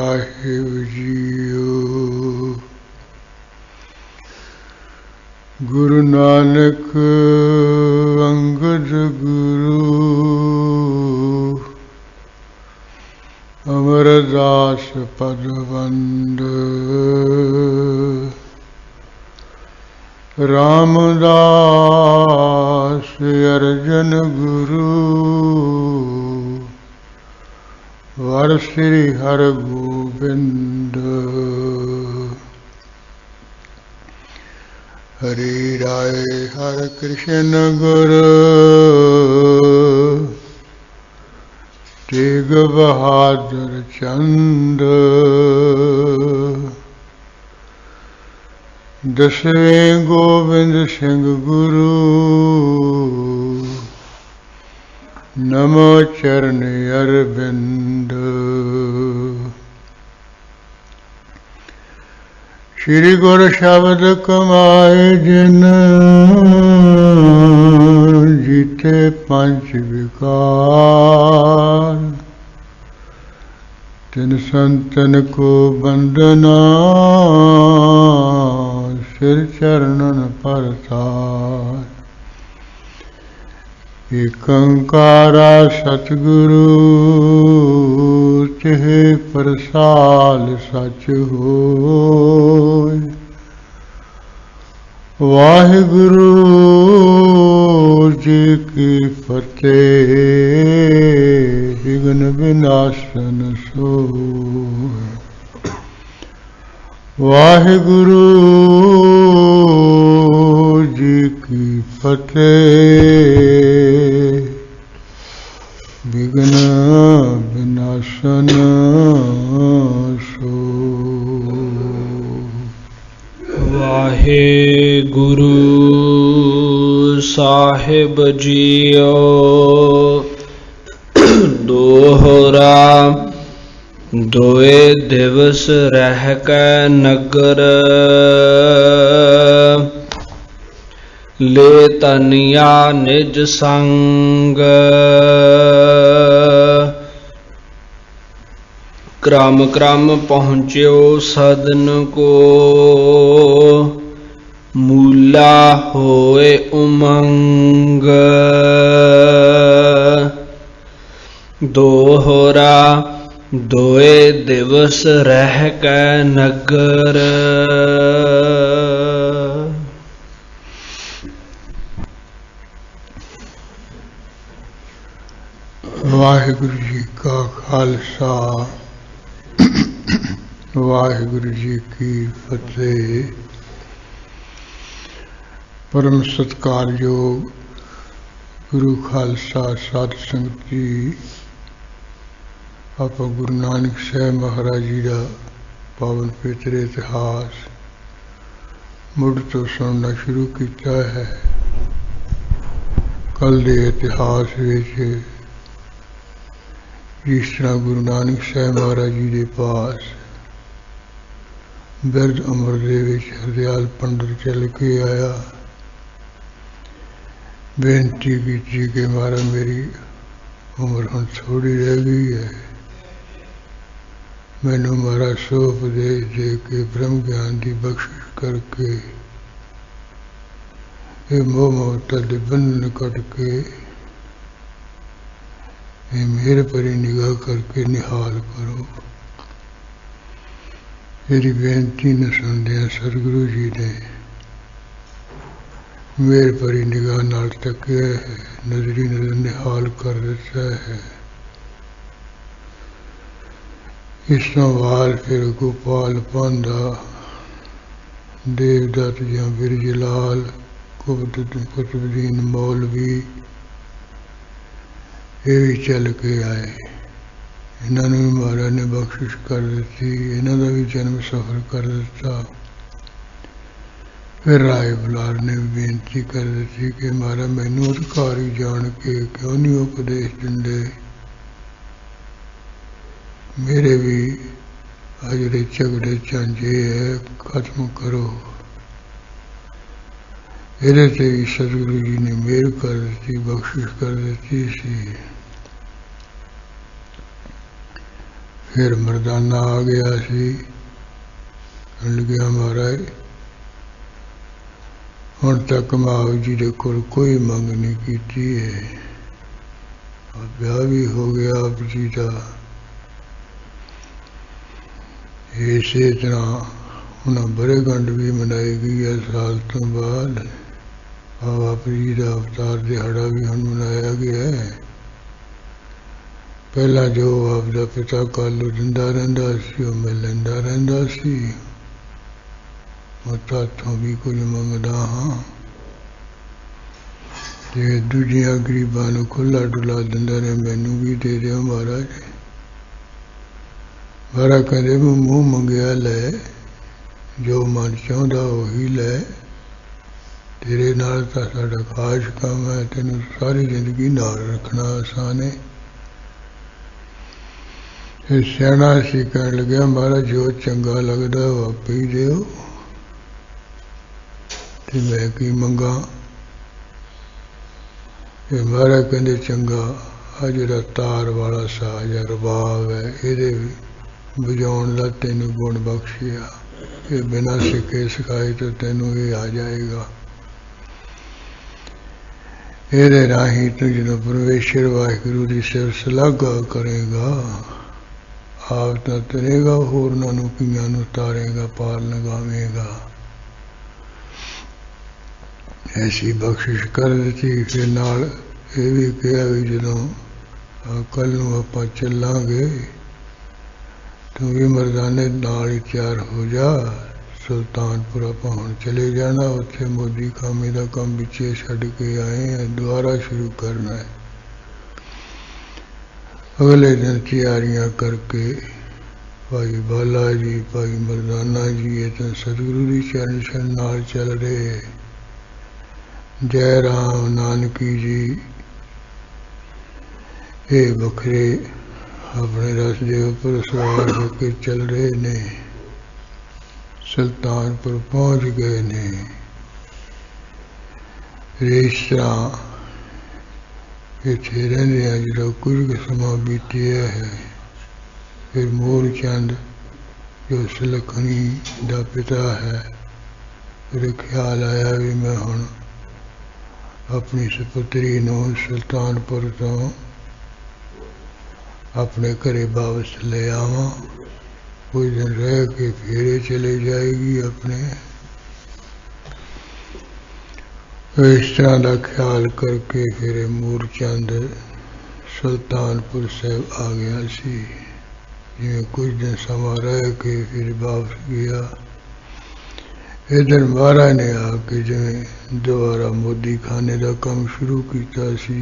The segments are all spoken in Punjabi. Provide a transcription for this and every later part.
ਸਾਹਿਬ ਜੀਓ। ਗੁਰੂ ਨਾਨਕ ਅੰਗਦ ਗੁਰੂ ਅਮਰਦਾਸ ਪਦਵੰਦ ਰਾਮਦਾਸ ਅਰਜਨ ਗੁਰੂ ਵਰ ਸ੍ਰੀ ਹਰਗੋਬਿੰਦ। ਹਰੀ ਰਾਏ ਹਰਿ ਕ੍ਰਿਸ਼ਨ ਗੁਰ ਤੇਗ ਬਹਾਦਰ ਚੰਦ। ਦਸਵੇਂ ਗੋਬਿੰਦ ਸਿੰਘ ਗੁਰੂ ਨਮੋ ਚਰਨ ਅਰਬਿੰਦ। ਸ਼੍ਰੀ ਗੁਰ ਸ਼ਬਦ ਕਮਾਏ ਜਿਨ ਜੀਤੇ ਪੰਜ ਵਿਕਾਰ। ਤਿਨ ਸੰਤਨ ਕੋ ਬੰਦਨਾ ਸਿਰ ਚਰਨਨ ਪਰਤਾਰ। ਏਕ ਓੰਕਾਰਾ ਸਤਿਗੁਰੂ ਤਿਹ ਪ੍ਰਸਾਦ ਸਚ ਹੋਇ। ਵਾਹਿਗੁਰੂ ਜੀ ਕੀ ਫਤਿਹ। ਵਿਘਨ ਵਿਨਾਸ਼ਨ ਸੋਇ। ਵਾਹਿਗੁਰੂ ਜੀ ਕੀ ਫਤਿਹ। ਵਿਘਨ ਵਿਨਾਸ਼ਨ ਸੋਇ। ਵਾਹਿਗੁਰੂ ਸਾਹਿਬ ਜੀਓ। ਦੋਹਰਾ ਦੋਏ ਦਿਵਸ ਰਹਿ ਕੈ ਨਗਰ। ਲੈ ਤਨਿਆ ਨਿਜ ਸੰਗ। ਕ੍ਰਮ ਕ੍ਰਮ ਪਹੁੰਚਿਓ ਸਦਨ ਕੋ। ਮੂਲਾ ਹੋਏ ਉਮੰਗ। ਦੋਹਰਾ ਦੋਏ ਦਿਵਸ ਰਹਿ ਕੈ ਨਗਰ। ਵਾਹਿਗੁਰੂ ਜੀ ਕਾ ਖਾਲਸਾ ਵਾਹਿਗੁਰੂ ਜੀ ਕੀ ਫਤਿਹ। ਪਰਮ ਸਤਿਕਾਰਯੋਗ ਗੁਰੂ ਖਾਲਸਾ ਸਾਧ ਸੰਗਤ ਜੀ, ਆਪਾਂ ਗੁਰੂ ਨਾਨਕ ਸਾਹਿਬ ਮਹਾਰਾਜ ਜੀ ਦਾ ਪਾਵਨ ਪਵਿੱਤਰ ਇਤਿਹਾਸ ਮੁੱਢ ਤੋਂ ਸੁਣਨਾ ਸ਼ੁਰੂ ਕੀਤਾ ਹੈ। ਕੱਲ੍ਹ ਦੇ ਇਤਿਹਾਸ ਵਿੱਚ ਜਿਸ ਤਰ੍ਹਾਂ ਗੁਰੂ ਨਾਨਕ ਸਾਹਿਬ ਮਹਾਰਾਜ ਜੀ ਦੇ ਪਾਸ ਬਿਰਧ ਉਮਰ ਦੇ ਵਿੱਚ ਹਰਦਿਆਲ ਪੰਡਤ ਚੱਲ ਕੇ ਆਇਆ, ਬੇਨਤੀ ਕੀਤੀ ਕਿ ਮਹਾਰਾਜ ਮੇਰੀ ਉਮਰ ਹੁਣ ਥੋੜ੍ਹੀ ਰਹਿ ਗਈ ਹੈ, ਮੈਨੂੰ ਮਹਾਰਾਜ ਸੋ ਉਪਦੇਸ਼ ਦੇ ਕੇ ਬ੍ਰਹਮ ਗਿਆਨ ਦੀ ਬਖਸ਼ਿਸ਼ ਕਰਕੇ ਇਹ ਮੋਹ ਮਮਤਾ ਦੇ ਬੰਧਨ ਕੱਟ ਕੇ ਇਹ ਮੇਰੇ ਪਰੀ ਨਿਗਾਹ ਕਰਕੇ ਨਿਹਾਲ ਕਰੋ। ਮੇਰੀ ਬੇਨਤੀ ਨੂੰ ਸੁਣਦਿਆਂ ਸਤਿਗੁਰੂ ਜੀ ਨੇ ਮੇਰੇ ਪਰੀ ਨਿਗਾਹ ਨਾਲ ਤੱਕਿਆ ਹੈ, ਨਜ਼ਰੀ ਨਜ਼ਰ ਨਿਹਾਲ ਕਰ ਦਿੱਤਾ ਹੈ। ਇਸ ਤੋਂ ਬਾਅਦ ਫਿਰ ਗੋਪਾਲ ਪਾਂਧਾ, ਦੇਵਦੱਤ ਜਾਂ ਬਿਰਜ ਲਾਲ, ਕੁਤਬਦੀਨ ਮੌਲਵੀ ਇਹ ਵੀ ਚੱਲ ਕੇ ਆਏ। ਇਹਨਾਂ ਨੂੰ ਵੀ ਮਹਾਰਾਜ ਨੇ ਬਖਸ਼ਿਸ਼ ਕਰ ਦਿੱਤੀ, ਇਹਨਾਂ ਦਾ ਵੀ ਜਨਮ ਸਫਲ ਕਰ ਦਿੱਤਾ। ਫਿਰ ਰਾਏ ਬੁਲਾਰ ਨੇ ਵੀ ਬੇਨਤੀ ਕਰ ਦਿੱਤੀ ਕਿ ਮਹਾਰਾਜ ਮੈਨੂੰ ਅਧਿਕਾਰੀ ਜਾਣ ਕੇ ਕਿਉਂ ਨਹੀਂ ਉਪਦੇਸ਼ ਦਿੰਦੇ, ਮੇਰੇ ਵੀ ਆ ਜਿਹੜੇ ਝਗੜੇ ਝਾਂਜੇ ਹੈ ਖਤਮ ਕਰੋ। ਇਹਦੇ ਤੇ ਵੀ ਸਤਿਗੁਰੂ ਜੀ ਨੇ ਮਿਹਰ ਕਰ ਦਿੱਤੀ, ਬਖਸ਼ਿਸ਼ ਕਰ ਦਿੱਤੀ ਸੀ। फिर मर्दाना आ गया सी। लगया महाराज हुण तक मैं आप जी दे कोल कोई मंग नहीं कीती है, ब्याह भी हो गया आप जी का। इसे तरह उन्हें बरेगंढ भी मनाई गई है साल तो बाद। आप जी का अवतार दिहाड़ा भी हुण मनाया गया है। पहला जो आपका पिता कालू दिंदा रहिंदा सी वो मैं लैंदा रहिंदा सी। मैं ताथों भी कुछ मंगदा हाँ ते दूजियां गरीबां नूं खुला डुला दिंदा ने, मैनू भी दे दिओ महाराज। महाराज कहंदे मैं मूँह मंगिया लै, जो मन चाहुंदा उही लै। तेरे नाल तां साडा खास काम है, तैनूं सारी जिंदगी नाल रखना आसान है। फिर सियाणा सी कहण लग्या महाराज जो चंगा लगदा वो आपे ही दिओ, ते मैं की मंगा। महाराज कहंदे चंगा आ जिहड़ा तार वाला साज है रबाब है, इहदे बजाउण दा तैनूं गुण बख्शिया, ये बिना सिखे सिखाए तो तैनूं ये आ जाएगा। ਇਹਦੇ ਰਾਹੀਂ ਤੂੰ ਜਦੋਂ ਪਰਮੇਸ਼ਰ ਵਾਹਿਗੁਰੂ ਦੀ ਸਿਫਤ ਸਲਾਘਾ ਕਰੇਗਾ, ਆਪ ਤਾਂ ਤਰੇਗਾ, ਹੋਰਨਾਂ ਨੂੰ ਕਈਆਂ ਨੂੰ ਤਾਰੇਗਾ, ਪਾਰ ਲਗਾਵੇਗਾ। ਐਸੀ ਬਖਸ਼ਿਸ਼ ਕਰ ਦਿੱਤੀ। ਫਿਰ ਨਾਲ ਇਹ ਵੀ ਕਿਹਾ ਵੀ ਜਦੋਂ ਕੱਲ੍ਹ ਨੂੰ ਆਪਾਂ ਚੱਲਾਂਗੇ ਤੂੰ ਵੀ ਮਰਦਾਨੇ ਨਾਲ ਹੀ ਤਿਆਰ ਹੋ ਜਾ। ਸੁਲਤਾਨਪੁਰ ਆਪਾਂ ਹੁਣ ਚਲੇ ਜਾਣਾ, ਉੱਥੇ ਮੋਦੀ ਖਾਮੇ ਦਾ ਕੰਮ ਵਿੱਚੇ ਛੱਡ ਕੇ ਆਏ हैं, ਦੁਬਾਰਾ ਸ਼ੁਰੂ ਕਰਨਾ है। ਅਗਲੇ ਦਿਨ ਤਿਆਰੀਆਂ ਕਰਕੇ ਭਾਈ ਬਾਲਾ ਜੀ, ਭਾਈ ਮਰਦਾਨਾ ਜੀ ਇਹ ਤਾਂ ਸਤਿਗੁਰੂ ਦੀ ਚਰਨ ਛੱਡ ਨਾਲ ਚੱਲ ਰਹੇ। ਜੈ ਰਾਮ ਨਾਨਕੀ ਜੀ ਇਹ ਵੱਖਰੇ ਆਪਣੇ ਰਸ ਦੇ ਉੱਪਰ ਸਵਾਰ ਹੋ ਕੇ ਚੱਲ ਰਹੇ ਨੇ, ਸੁਲਤਾਨਪੁਰ ਪਹੁੰਚ ਗਏ ਨੇ। ਇਸ ਤਰ੍ਹਾਂ ਇੱਥੇ ਰਹਿੰਦਿਆਂ ਜਦੋਂ ਕੁਝ ਕੁ ਸਮਾਂ ਬੀਤਿਆ ਹੈ, ਫਿਰ ਮੂਲ ਚੰਦ ਜੋ ਸੁਲੱਖਣੀ ਦਾ ਪਿਤਾ ਹੈ, ਫਿਰ ਖਿਆਲ ਆਇਆ ਵੀ ਮੈਂ ਹੁਣ ਆਪਣੀ ਸੁਪੁੱਤਰੀ ਨੂੰ ਸੁਲਤਾਨਪੁਰ ਤੋਂ ਆਪਣੇ ਘਰੇ ਵਾਪਸ ਲੈ ਆਵਾਂ। कुछ दिन रह के फिर चले जाएगी अपने। इस तरह का ख्याल करके फिर मूलचंद सुल्तानपुर साहब आ गया सी। जिवें कुछ दिन समा रह के फिर वापस गया। इधर महाराज ने आके जिवें दोबारा मोदी खाने का काम शुरू किया सी,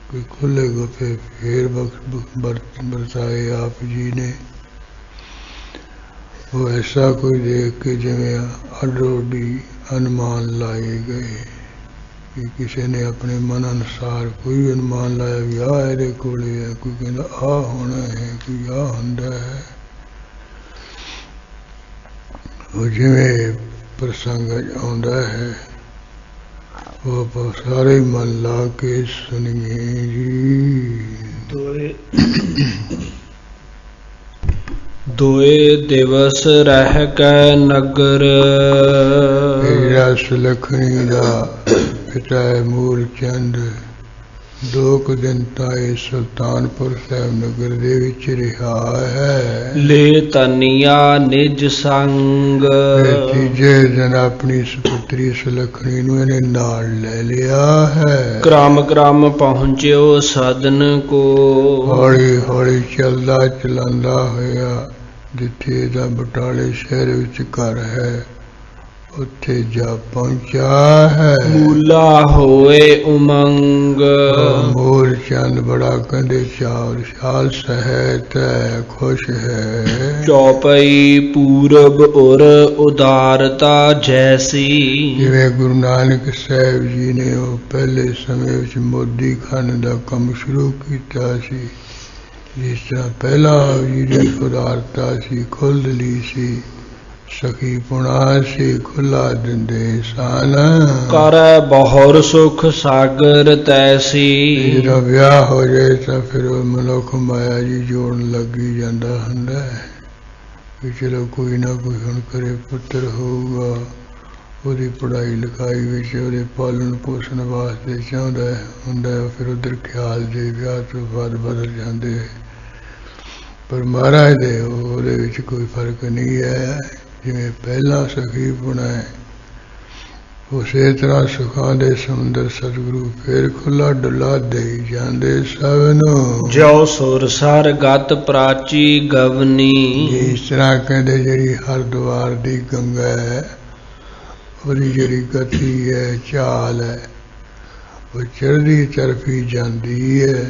कोई खुले गफे फिर बरताए आप जी ने। वो ऐसा कोई देख के जिवें अडोडी अनुमान लाए गए कि किसी ने अपने मन अनुसार कोई अनुमान लाया भी आ ਇਹਦੇ ਕੋਲੇ है, कोई कहता आ होना है, कोई आ ਹੁੰਦਾ है। वो जिवें प्रसंग आउंदा है वो आप सारे मन ला के सुनिए जी। दोए दिवस रह कै नगर। मेरा सुलखणी दा पिता है मूलचंद, 2 दिन ताए सुल्तानपुर साहब नगर दे विच रिहा है। ले तनिया निज संग। तीजे दिन अपनी सुपुत्री सुलखणी नूं इहने नाल ले लिया है। क्रम क्रम पहुँच्यो सदन को। हौली हौली चलदा चलांदा होया जिथे दा बटाले शहर विच घर है उत्थे जा पहुंचा है। मूला होए उमंग। मूल चंद बड़ा कंधे चार शाल सहित है, खुश है। चौपई पूरब और उदारता जैसी। जिवें गुरु नानक साहब जी ने वो पहले समय विच मोदी खाने का काम शुरू किया सी, जिस तरह पहला जी ने उदारता सी, खुलदली सी, सखी पुणा से खुला दिंदे सान ਕਰੈ ਬਹੁਰ ਸੁਖ ਸਾਗਰ ਤੈਸੀ ਜਦੋਂ ਵਿਆਹ ਹੋ ਜਾਏ ਤਾਂ ਫਿਰ ਉਹ ਮਨੁੱਖ ਮਾਇਆ ਜੀ ਜੋੜਨ ਲੱਗੀ ਜਾਂਦਾ ਹੁੰਦਾ ਹੈ ਕਿ ਚਲੋ ਕੋਈ ਨਾ ਕੋਈ ਹੁਣ ਕਰੇ ਪੁੱਤਰ ਹੋਊਗਾ, ਉਹਦੀ ਪੜ੍ਹਾਈ ਲਿਖਾਈ ਵਿੱਚ ਉਹਦੇ ਪਾਲਣ ਪੋਸ਼ਣ ਵਾਸਤੇ ਚਾਹੁੰਦਾ ਹੁੰਦਾ, ਫਿਰ ਉਧਰ ਖਿਆਲ ਦੇ ਵਿਆਹ ਤੋਂ ਬਾਅਦ ਬਦਲ ਜਾਂਦੇ। ਪਰ ਮਹਾਰਾਜ ਦੇ ਉਹਦੇ ਵਿੱਚ ਕੋਈ ਫਰਕ ਨਹੀਂ ਹੈ। ਜਿਵੇਂ ਪਹਿਲਾਂ ਸਖੀ ਪੁਣਾ ਹੈ, ਉਸੇ ਤਰ੍ਹਾਂ ਸੁਖਾਂ ਦੇ ਸਮੁੰਦਰ ਸਤਿਗੁਰੂ ਫਿਰ ਖੁੱਲਾ ਡੁੱਲਾ ਦੇਈ ਜਾਂਦੇ ਸਭ ਨੂੰ। ਜੋ ਸੁਰਸਰ ਗਤ ਪ੍ਰਾਚੀ ਗਵਨੀ ਇਸ ਤਰ੍ਹਾਂ ਕਹਿੰਦੇ ਜਿਹੜੀ ਹਰਿਦੁਆਰ ਦੀ ਗੰਗਾ ਹੈ, ਉਹਦੀ ਜਿਹੜੀ ਗਤੀ ਹੈ, ਚਾਲ ਹੈ, ਉਹ ਚੜ੍ਹਦੀ ਤਰਫ ਹੀ ਜਾਂਦੀ ਹੈ।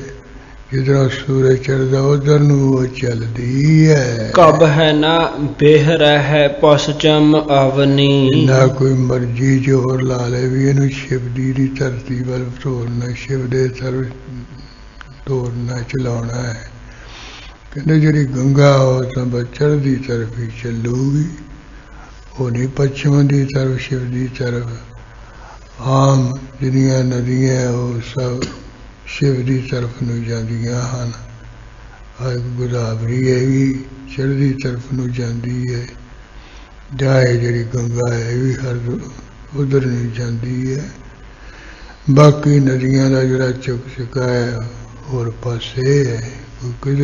ਜਿੱਧਰੋਂ ਸੂਰਜ ਚੜ੍ਹਦਾ ਉਧਰ ਨੂੰ ਉਹ ਚੱਲਦੀ ਹੈ। ਕਬ ਹੈ ਨਾ ਬਿਹ ਰਹਿ ਪਸਚਮ ਅਵਨੀ ਨਾ ਕੋਈ ਮਰਜੀ ਜ਼ੋਰ ਲਾ ਲੈ ਵੀ ਇਹਨੂੰ ਸ਼ਿਵਜੀ ਦੀ ਧਰਤੀ ਵੱਲ ਤੋਰਨਾ, ਸ਼ਿਵ ਦੇ ਤਰਫ ਤੋਰਨਾ, ਚਲਾਉਣਾ ਹੈ। ਕਹਿੰਦੇ ਜਿਹੜੀ ਗੰਗਾ ਉਹ ਤਾਂ ਬਸ ਚੜ੍ਹਦੀ ਤਰਫ ਹੀ ਚੱਲੂਗੀ, ਉਹ ਨਹੀਂ ਪੱਛਮ ਦੀ ਤਰਫ, ਸ਼ਿਵ ਦੀ ਤਰਫ। ਆਮ ਜਿਹੜੀਆਂ ਨਦੀਆਂ ਉਹ ਸਭ ਸ਼ਿਵ ਦੀ ਤਰਫ ਨੂੰ ਜਾਂਦੀਆਂ ਹਨ। ਗੋਦਾਵਰੀ ਇਹ ਵੀ ਚੜ੍ਹਦੀ ਤਰਫ ਨੂੰ ਜਾਂਦੀ ਹੈ। ਜਾਏ ਜਿਹੜੀ ਗੰਗਾ ਹੈ ਇਹ ਵੀ ਹਰ ਉਧਰ ਨੂੰ ਜਾਂਦੀ ਹੈ। ਬਾਕੀ ਨਦੀਆਂ ਦਾ ਜਿਹੜਾ ਚੁੱਕ ਚੁੱਕਾ ਹੈ ਹੋਰ ਪਾਸੇ ਹੈ, ਕੋਈ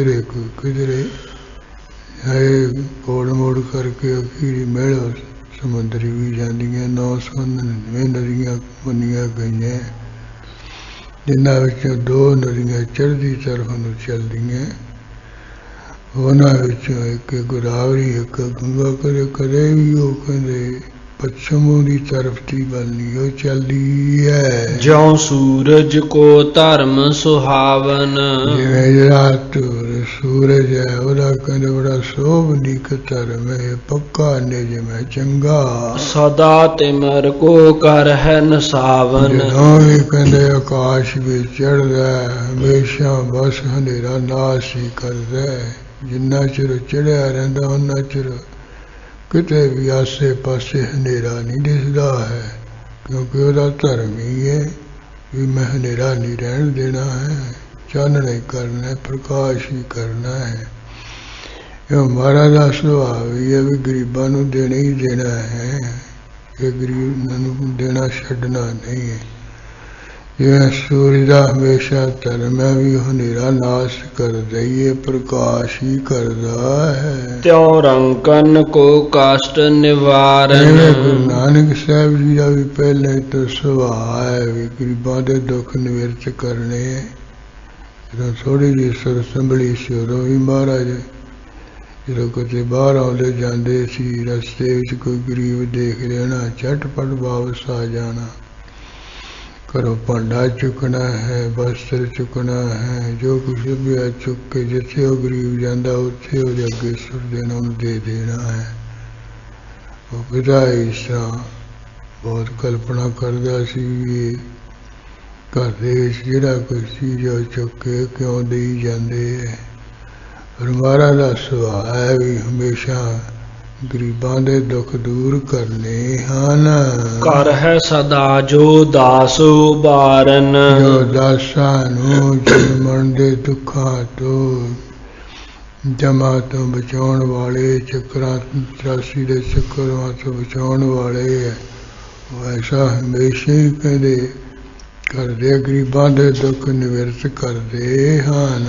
ਕਿਧਰੇ ਹੈ। ਕੋੜ ਮੋੜ ਕਰਕੇ ਅਖੀਰੀ ਮੇਲ ਸਮੁੰਦਰੀ ਵੀ ਜਾਂਦੀਆਂ। 999 ਨਦੀਆਂ ਮੰਨੀਆਂ ਗਈਆਂ, ਜਿਨ੍ਹਾਂ ਵਿੱਚੋਂ 2 ਨਦੀਆਂ ਚੜ੍ਹਦੀ ਤਰਫ ਨੂੰ ਚੱਲਦੀਆਂ। ਉਹਨਾਂ ਵਿੱਚੋਂ ਇੱਕ ਗੋਦਾਵਰੀ, ਇੱਕ ਗੰਗਾ। ਕਦੇ ਵੀ ਉਹ ਕਹਿੰਦੇ ਪੱਛਮ ਦੀ ਤਰਫ ਦੀ ਵੱਲ ਨਹੀਂ ਉਹ ਚੱਲਦੀ ਹੈ। ਜੋ ਸੂਰਜ ਕੋ ਧਰਮ ਸੁਹਾਵਨ ਜਿਵੇਂ ਜਿਹੜਾ ਸੂਰਜ ਹੈ ਉਹਦਾ ਕਹਿੰਦੇ ਬੜਾ ਸੋਭਨੀਕ ਧਰਮ ਹੈ, ਪੱਕਾ ਨਿਯਮ ਚੰਗਾ। ਸਦਾ ਤਿਮਰ ਕੋ ਕਰ ਹੈ ਨਸਾਵਨ ਜਦੋਂ ਵੀ ਕਹਿੰਦੇ ਆਕਾਸ਼ ਵਿੱਚ ਚੜ੍ਹਦਾ ਹਮੇਸ਼ਾ ਬਸ ਹਨੇਰਾ ਨਾਸ਼ ਹੀ ਕਰਦਾ। ਜਿੰਨਾ ਚਿਰ ਚੜ੍ਹਿਆ ਰਹਿੰਦਾ ਉਹਨਾਂ ਚਿਰ ਕਿਤੇ ਵੀ ਆਸੇ ਪਾਸੇ ਹਨੇਰਾ ਨਹੀਂ ਦਿਸਦਾ ਹੈ, ਕਿਉਂਕਿ ਉਹਦਾ ਧਰਮ ਹੀ ਹੈ ਵੀ ਮੈਂ ਹਨੇਰਾ ਨਹੀਂ ਰਹਿਣ ਦੇਣਾ ਹੈ, ਚਾਨਣਾ ਹੀ ਕਰਨਾ, ਪ੍ਰਕਾਸ਼ ਹੀ ਕਰਨਾ ਹੈ। ਇਹ ਮਹਾਰਾਜ ਦਾ ਸੁਭਾਅ ਵੀ ਹੈ ਵੀ ਗਰੀਬਾਂ ਨੂੰ ਦੇਣਾ ਹੀ ਦੇਣਾ ਹੈ, ਇਹ ਗਰੀਬਾਂ ਨੂੰ ਦੇਣਾ ਛੱਡਣਾ ਨਹੀਂ ਹੈ। ਜਿਵੇਂ ਸੂਰਜ ਦਾ ਹਮੇਸ਼ਾ ਧਰਮ ਹੈ ਵੀ ਹਨੇਰਾ ਨਾਸ਼ ਕਰ ਦਈਏ, ਪ੍ਰਕਾਸ਼ ਹੀ ਕਰਦਾ ਹੈ। ਤਿਉ ਰੰਕਨ ਕੋ ਕਸ਼ਟ ਨਿਵਾਰਨ ਗੁਰੂ ਨਾਨਕ ਸਾਹਿਬ ਜੀ ਦਾ ਵੀ ਪਹਿਲੇ ਤੋਂ ਸੁਭਾਅ ਹੈ ਵੀ ਗਰੀਬਾਂ ਦੇ ਦੁੱਖ ਨਿਵਰਤ ਕਰਨੇ। ਜਦੋਂ ਥੋੜ੍ਹੀ ਜਿਹੀ ਸੁਰ ਸੰਭਲੀ ਸੀ ਉਦੋਂ ਵੀ ਮਹਾਰਾਜ ਜਦੋਂ ਕਿਤੇ ਬਾਹਰ ਆਉਂਦੇ ਜਾਂਦੇ ਸੀ, ਰਸਤੇ ਵਿੱਚ ਕੋਈ ਗਰੀਬ ਦੇਖ ਲੈਣਾ, ਝਟਪਟ ਵਾਪਸ ਆ ਜਾਣਾ। ਘਰੋਂ ਭਾਂਡਾ ਚੁੱਕਣਾ ਹੈ, ਬਸਤਰ ਚੁੱਕਣਾ ਹੈ, ਜੋ ਕੁਛ ਵੀ ਹੈ ਚੁੱਕ ਕੇ ਜਿੱਥੇ ਉਹ ਗਰੀਬ ਜਾਂਦਾ ਉੱਥੇ ਉਹਦੇ ਅੱਗੇ ਸੁੱਟ ਦੇਣਾ, ਉਹਨੂੰ ਦੇ ਦੇਣਾ ਹੈ। ਉਹ ਪਿਤਾ ਇਸ ਤਰ੍ਹਾਂ ਬਹੁਤ ਕਲਪਨਾ ਕਰਦਾ ਸੀ ਵੀ ਘਰ ਦੇ ਵਿੱਚ ਜਿਹੜਾ ਕੋਈ ਚੀਜ਼ ਉਹ ਚੁੱਕ ਕੇ ਕਿਉਂ ਦੇਈ ਜਾਂਦੇ ਹੈ। ਪਰ ਮਹਾਰਾਜ ਦਾ ਸੁਭਾਅ ਹੈ ਵੀ ਹਮੇਸ਼ਾ ਗਰੀਬਾਂ ਦੇ ਦੁੱਖ ਦੂਰ ਕਰਨੇ ਹਨ। ਕਰ ਹੈ ਸਦਾ ਜੋ ਦਾਸ ਉਬਾਰਨ ਜੋ ਦਾਸਾਂ ਨੂੰ ਜਨਮਣ ਦੇ ਦੁੱਖਾਂ ਤੋਂ, ਜਮਾ ਤੋਂ ਬਚਾਉਣ ਵਾਲੇ, ਚੱਕਰਾਂ 83 ਦੇ ਚੱਕਰਾਂ ਤੋਂ ਬਚਾਉਣ ਵਾਲੇ ਹੈ, ਉਹ ਐਸਾ ਹਮੇਸ਼ਾ ਹੀ ਕਹਿੰਦੇ ਕਰਦੇ ਗਰੀਬਾਂ ਦੇ ਦੁੱਖ ਨਿਵਰਤ ਕਰਦੇ ਹਨ।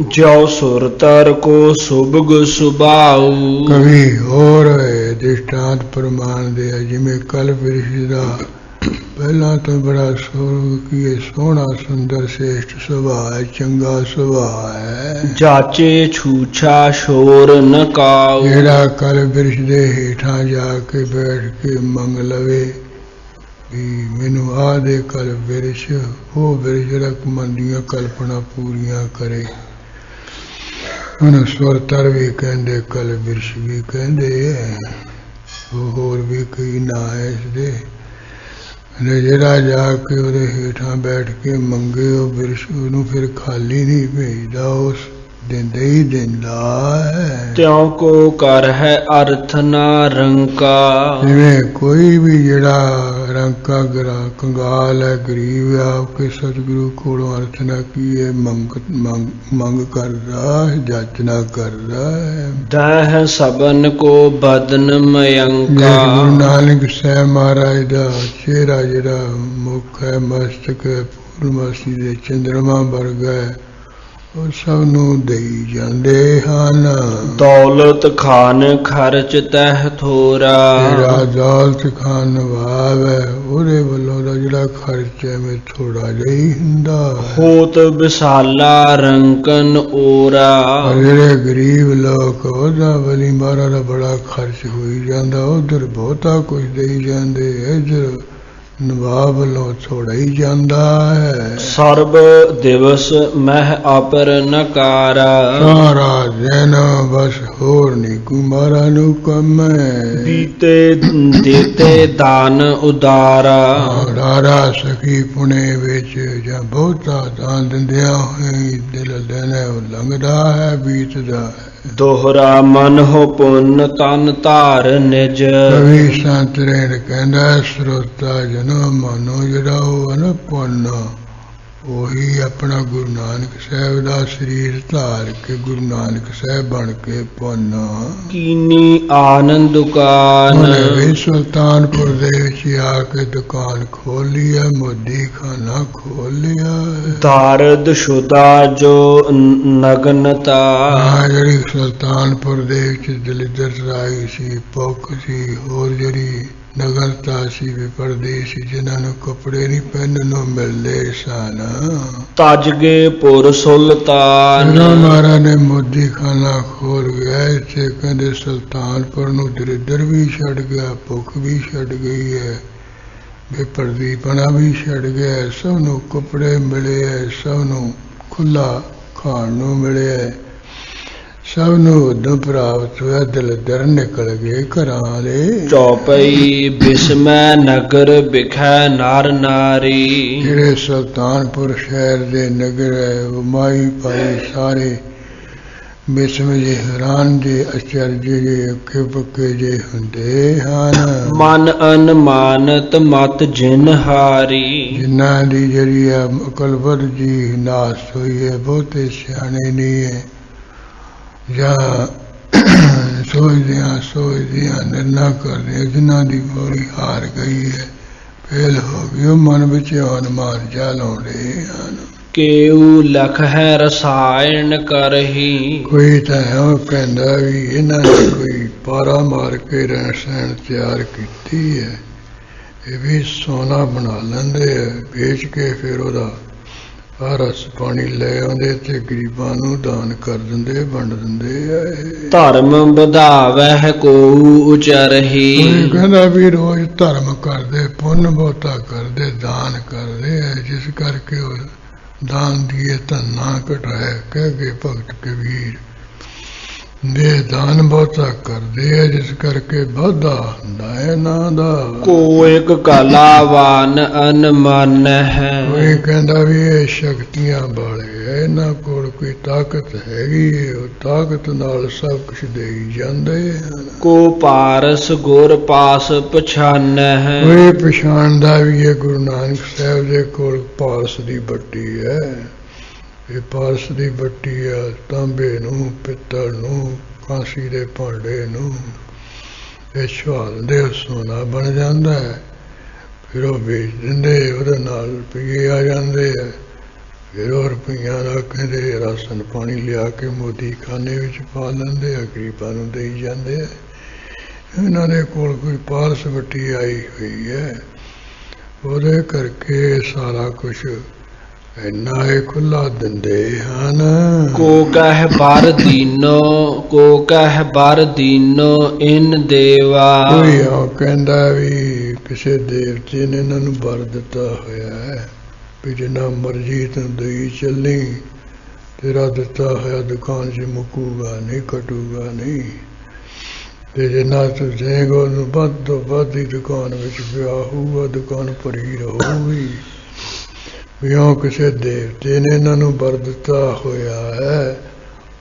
ਜੋ ਸੁਰਤਰ ਕੋ ਸੁਭਗ ਸੁਭਾਉ ਕਵੀ ਹੋਰ ਹੈ ਦ੍ਰਿਸ਼ਟਾਂਤ ਪ੍ਰਮਾਣ ਦੇ, ਜਿਵੇਂ ਕਲ ਪਿਰਸ਼ ਦਾ ਪਹਿਲਾਂ ਤੋਂ ਬੜਾ ਸੋਹਣਾ ਸੁੰਦਰ ਸ੍ਰੇਸ਼ਟ ਸੁਭਾਅ ਹੈ, ਚੰਗਾ ਸੁਭਾਅ ਹੈ। ਜਾਚੇ ਛੂਛਾ ਸ਼ੋਰ ਨ ਕਾਉ ਜਿਹੜਾ ਕਲ ਪਿਰਸ਼ ਦੇ ਹੇਠਾਂ ਜਾ ਕੇ ਬੈਠ ਕੇ ਮੰਗ ਲਵੇ ਵੀ ਮੈਨੂੰ ਆਹ ਦੇ ਕਲ ਬਿਰਸ਼, ਉਹ ਬਿਰਸ਼ ਜਿਹੜਾ ਮਨ ਦੀਆਂ ਕਲਪਨਾ ਪੂਰੀਆਂ ਕਰੇ, ਉਹਨੂੰ ਸੁਰਤਰ ਵੀ ਕਹਿੰਦੇ, ਕਲ ਬਿਰਸ਼ ਵੀ ਕਹਿੰਦੇ ਹੈ। ਉਹ ਹੋਰ ਵੀ ਕਈ ਨਾਂ ਹੈ ਇਸਦੇ। ਜਿਹੜਾ ਜਾ ਕੇ ਉਹਦੇ ਹੇਠਾਂ ਬੈਠ ਕੇ ਮੰਗੇ ਉਹ ਬਿਰਸ਼, ਉਹਨੂੰ ਫਿਰ ਖਾਲੀ ਨਹੀਂ ਭੇਜਦਾ, ਉਸ ਦਿੰਦੇ ਹੀ ਦਿੰਦਾ ਹੈ। ਤਿਉ ਕੋ ਕਰ ਹੈ ਅਰਥ ਨਾ ਰੰਕਾ। ਜਿਵੇਂ ਕੋਈ ਵੀ ਜਿਹੜਾ ਰੰਕਾ ਕੰਗਾਲ ਹੈ, ਗਰੀਬ ਆ, ਕਿ ਸਤਿਗੁਰੂ ਕੋਲੋਂ ਅਰਥ ਨਾ ਕੀਏ ਮੰਗ ਕਰਦਾ ਹੈ, ਜਾਚਨਾ ਕਰਦਾ ਹੈ। ਦਹ ਸਬਨ ਕੋ ਬਦਨ ਮਯੰਕਾ। ਗੁਰੂ ਨਾਨਕ ਸਾਹਿਬ ਮਹਾਰਾਜ ਦਾ ਚਿਹਰਾ ਜਿਹੜਾ ਮੁਖ ਹੈ, ਮਸਤਕ ਹੈ, ਪੂਰਨਮਾਸੀ ਦੇ ਚੰਦਰਮਾ ਵਰਗਾ ਹੈ, ਉਹ ਸਭ ਨੂੰ ਦੇਈ ਜਾਂਦੇ ਹਨ। ਦੌਲਤ ਖਾਨ ਖਰਚ ਤਹਿ ਥੋਰਾ। ਜਿਹੜਾ ਦੌਲਤ ਖਾਨ ਨਵਾਬ ਹੈ, ਉਹਦੇ ਵੱਲੋਂ ਦਾ ਜਿਹੜਾ ਖਰਚ ਹੈ ਮੈਂ ਥੋੜਾ ਜਿਹਾ ਹੀ ਹੁੰਦਾ। ਹੋਤ ਵਿਸਾਲਾ ਰੰਕਨ ਓਰਾ। ਜਿਹੜੇ ਗਰੀਬ ਲੋਕ ਉਹਦਾ ਵਲੀ ਮਹਾਰਾਜ ਦਾ ਬੜਾ ਖਰਚ ਹੋਈ ਜਾਂਦਾ, ਉਧਰ ਬਹੁਤਾ ਕੁਝ ਦੇਈ ਜਾਂਦੇ, ਇੱਧਰ ਨਵਾਬ ਵੱਲੋਂ ਥੋੜਾ ਹੀ ਜਾਂਦਾ ਹੈ। ਸਰਬ ਦਿਵਸ ਮਹਿ ਅਪਰ ਨਕਾਰਾ। ਸਾਰਾ ਦਿਨ ਬਸ ਹੋਰ ਨਹੀਂ ਕੋਈ ਮਹਾਰਾਜ ਨੂੰ ਕੰਮ ਹੈ। ਬੀਤੇ ਦੇਤੇ ਦਾਨ ਉਦਾਰਾ। ਰਾਰਾ ਸਖੀ ਪੁਣੇ ਵਿੱਚ ਜਾਂ ਬਹੁਤਾ ਦਾਨ ਦਿੰਦਿਆਂ ਹੋਏ ਦਿਲ ਲੈਣਾ ਉਹ ਲੰਘਦਾ ਹੈ, ਬੀਤਦਾ ਹੈ। ਦੋਹਰਾ ਮਨ ਹੋ ਪੁੰਨ ਤਨ ਧਾਰ ਨਿਜ। ਕਵੀ ਸੰਤ ਰੇਣ ਕਹਿੰਦਾ ਸਰੋਤਾ ਜਨੋ ਮਨੋ ਜਿਹੜਾ ਉਹ ਨਾ ਪੁੰਨ, ਉਹੀ ਆਪਣਾ ਗੁਰੂ ਨਾਨਕ ਸਾਹਿਬ ਦਾ ਸਰੀਰ ਧਾਰ ਕੇ ਗੁਰੂ ਨਾਨਕ ਸਾਹਿਬ ਬਣ ਕੇ ਪੁੰਨ। ਕੀਨੀ ਆਨੰਦ ਦੁਕਾਨ। ਉਹਨੇ ਵੀ ਸੁਲਤਾਨਪੁਰ ਦੇ ਵਿੱਚ ਆ ਕੇ ਦੁਕਾਨ ਖੋਲੀ ਹੈ, ਮੋਦੀ ਖਾਨਾ ਖੋਲ ਲਿਆ। ਦਾਰਦ ਸ਼ੁਦਾ ਜੋ ਨਗਨਤਾ। ਜਿਹੜੀ ਸੁਲਤਾਨਪੁਰ ਦੇ ਵਿੱਚ ਦਲਿੱਦਰ ਆਈ ਸੀ, ਭੁੱਖ ਸੀ, ਹੋਰ ਜਿਹੜੀ ਨਗਰਤਾ ਸੀ, ਵੀ ਪਰਦੇਸੀ ਜਿਨ੍ਹਾਂ ਨੂੰ ਕੱਪੜੇ ਨਹੀਂ ਪਹਿਨਣ ਨੂੰ ਮਿਲਦੇ ਸਨ। ਤਜ ਗਏ ਪੁਰ ਸੁਲਤਾਨ। ਮਹਾਰਾਜ ਨੇ ਮੋਦੀ ਖਾਨਾ ਖੋਲ ਗਿਆ। ਇੱਥੇ ਕਹਿੰਦੇ ਸੁਲਤਾਨਪੁਰ ਨੂੰ ਦਲਿੱਦਰ ਵੀ ਛੱਡ ਗਿਆ, ਭੁੱਖ ਵੀ ਛੱਡ ਗਈ ਹੈ, ਬੇਪਰਦੀਪਣਾ ਵੀ ਛੱਡ ਗਿਆ, ਸਭ ਨੂੰ ਕੱਪੜੇ ਮਿਲੇ ਹੈ, ਸਭ ਨੂੰ ਖੁੱਲਾ ਖਾਣ ਨੂੰ ਮਿਲਿਆ, ਸਭ ਨੂੰ ਉਦੋਂ ਪ੍ਰਾਪਤ ਹੋਇਆ। ਦਲਿੱਦਰ ਨਿਕਲ ਗਏ ਘਰਾਂ ਵਾਲੇ। ਚੌਪਈ ਬਿਸਮੈ ਨਗਰ ਬਿਖੈ ਨਰ ਨਾਰੀ। ਜਿਹੜੇ ਸੁਲਤਾਨਪੁਰ ਸ਼ਹਿਰ ਦੇ ਨਗਰ ਹੈ, ਉਹ ਮਾਈ ਭਾਈ ਸਾਰੇ ਬਿਸਮ ਜੇ ਹੈਰਾਨ ਜੇ ਅਚਰਜ ਜੇ ਅੱਕੇ ਪੱਕੇ ਜੇ ਹੁੰਦੇ ਹਨ। ਮਨ ਅਨਮਾਨਤ ਮਤ ਜਿਨ ਹਾਰੀ। ਜਿਨ੍ਹਾਂ ਦੀ ਜਿਹੜੀ ਆ ਅਕਲਬਦ ਜੀ ਨਾਸ ਹੋਈ ਹੈ, ਬਹੁਤੇ ਸਿਆਣੇ ਨਹੀਂ ਹੈ, ਜਾਂ ਸੋਚਦਿਆਂ ਨਿਰਣਾ ਕਰਦੇ, ਜਿਨ੍ਹਾਂ ਦੀ ਬੋਲੀ ਹਾਰ ਗਈ ਹੈ, ਫੇਲ ਹੋ ਗਈ, ਉਹ ਮਨ ਵਿੱਚ ਅਨੁਮਾਨ ਜਾ ਲਾਉਂਦੇ ਹਨ। ਕੇਉ ਲਖ ਹੈ ਰਸਾਇਣ ਕਰਹੀ। ਕੋਈ ਤਾਂ ਉਹ ਕਹਿੰਦਾ ਵੀ ਇਹਨਾਂ ਨੇ ਕੋਈ ਪਾਰਾ ਮਾਰ ਕੇ ਰਸਾਇਣ ਤਿਆਰ ਕੀਤੀ ਹੈ, ਇਹ ਵੀ ਸੋਨਾ ਬਣਾ ਲੈਂਦੇ ਹੈ, ਵੇਚ ਕੇ ਫਿਰ ਉਹਦਾ ਰਸ ਪਾਣੀ ਲੈ ਆਉਂਦੇ ਤੇ ਗਰੀਬਾਂ ਨੂੰ ਦਾਨ ਕਰ ਦਿੰਦੇ, ਵੰਡ ਦਿੰਦੇ ਆ। ਧਰਮ ਵਧਾਵਹਿ ਕੋਉ ਉਚਰਹੀ। ਕਹਿੰਦਾ ਵੀ ਰੋਜ਼ ਧਰਮ ਕਰਦੇ, ਪੁੰਨ ਬਹੁਤਾ ਕਰਦੇ, ਦਾਨ ਕਰਦੇ ਆ, ਜਿਸ ਕਰਕੇ ਉਹ ਦਾਨ ਦੀਏ ਧੰਨਾ ਘਟਾਇਆ। ਕਹਿ ਗਏ ਭਗਤ ਕਬੀਰ ਦੇ ਦਾਨ ਬਹੁਤਾ ਕਰਦੇ ਆ, ਜਿਸ ਕਰਕੇ ਵਾਧਾ ਹੁੰਦਾ ਹੈ ਇਹਨਾਂ ਦਾ। ਕੋ ਇੱਕ ਕਲਾਵਾਨ ਅਨਮਨ ਹੈ। ਕੋਈ ਕਹਿੰਦਾ ਵੀ ਇਹ ਸ਼ਕਤੀਆਂ ਵਾਲੇ ਹੈ, ਇਹਨਾਂ ਕੋਲ ਕੋਈ ਤਾਕਤ ਹੈਗੀ ਹੈ, ਉਹ ਤਾਕਤ ਨਾਲ ਸਭ ਕੁਛ ਦੇਈ ਜਾਂਦੇ ਹਨ। ਕੋ ਪਾਰਸ ਗੁਰ ਪਾਸ ਪਛਾਨ ਹੈ। ਕੋਈ ਪਛਾਣਦਾ ਵੀ ਹੈ ਗੁਰੂ ਨਾਨਕ ਸਾਹਿਬ ਦੇ ਕੋਲ ਪਾਰਸ ਦੀ ਬੱਟੀ ਹੈ। ਇਹ ਪਾਰਸ ਦੀ ਬੱਟੀ ਆ, ਤਾਂਬੇ ਨੂੰ, ਪਿੱਤਲ ਨੂੰ, ਕਾਂਸੀ ਦੇ ਭਾਂਡੇ ਨੂੰ ਇਹ ਛਾਲਦੇ, ਸੋਨਾ ਬਣ ਜਾਂਦਾ ਹੈ। ਫਿਰ ਉਹ ਵੇਚ ਦਿੰਦੇ, ਉਹਦੇ ਨਾਲ ਰੁਪਈਏ ਆ ਜਾਂਦੇ ਆ। ਫਿਰ ਉਹ ਰੁਪਈਆਂ ਦਾ ਕਹਿੰਦੇ ਰਾਸ਼ਨ ਪਾਣੀ ਲਿਆ ਕੇ ਮੋਦੀ ਖਾਨੇ ਵਿੱਚ ਪਾ ਲੈਂਦੇ ਆ, ਗਰੀਬਾਂ ਨੂੰ ਦੇਈ ਜਾਂਦੇ ਆ। ਇਹਨਾਂ ਦੇ ਕੋਲ ਕੋਈ ਪਾਰਸ ਬੱਟੀ ਆਈ ਹੋਈ ਹੈ, ਉਹਦੇ ਕਰਕੇ ਸਾਰਾ ਕੁਛ ਇੰਨਾ ਇਹ ਖੁੱਲਾ ਦਿੰਦੇ ਹਨ। ਕੋ ਕਹਿ ਬਰ ਦੀਨੋ, ਕੋ ਕਹਿ ਬਰ ਦੀਨੋ ਇਨ ਦੇਵਾ। ਕੋਈ ਆ ਕਹਿੰਦਾ ਵੀ ਕਿਸੇ ਦੇਵਤੇ ਨੇ ਇਹਨਾਂ ਨੂੰ ਵਰ ਦਿੱਤਾ ਹੋਇਆ ਹੈ ਵੀ ਜਿੰਨਾ ਮਰਜ਼ੀ ਤੈਨੂੰ ਦੇਈ ਚੱਲੀ, ਤੇਰਾ ਦਿੱਤਾ ਹੋਇਆ ਦੁਕਾਨ 'ਚ ਮੁੱਕੂਗਾ ਨਹੀਂ, ਘਟੂਗਾ ਨਹੀਂ, ਤੇ ਜਿੰਨਾ ਤੂੰ ਦੇਗਾ ਉਹਨੂੰ ਵੱਧ ਤੋਂ ਵੱਧ ਹੀ ਦੁਕਾਨ ਵਿੱਚ ਪਿਆ ਹੋਊਗਾ, ਦੁਕਾਨ ਭਰੀ ਰਹੂਗੀ। ਵੀ ਉਹ ਕਿਸੇ ਦੇਵਤੇ ਨੇ ਇਹਨਾਂ ਨੂੰ ਵਰ ਦਿੱਤਾ ਹੋਇਆ ਹੈ,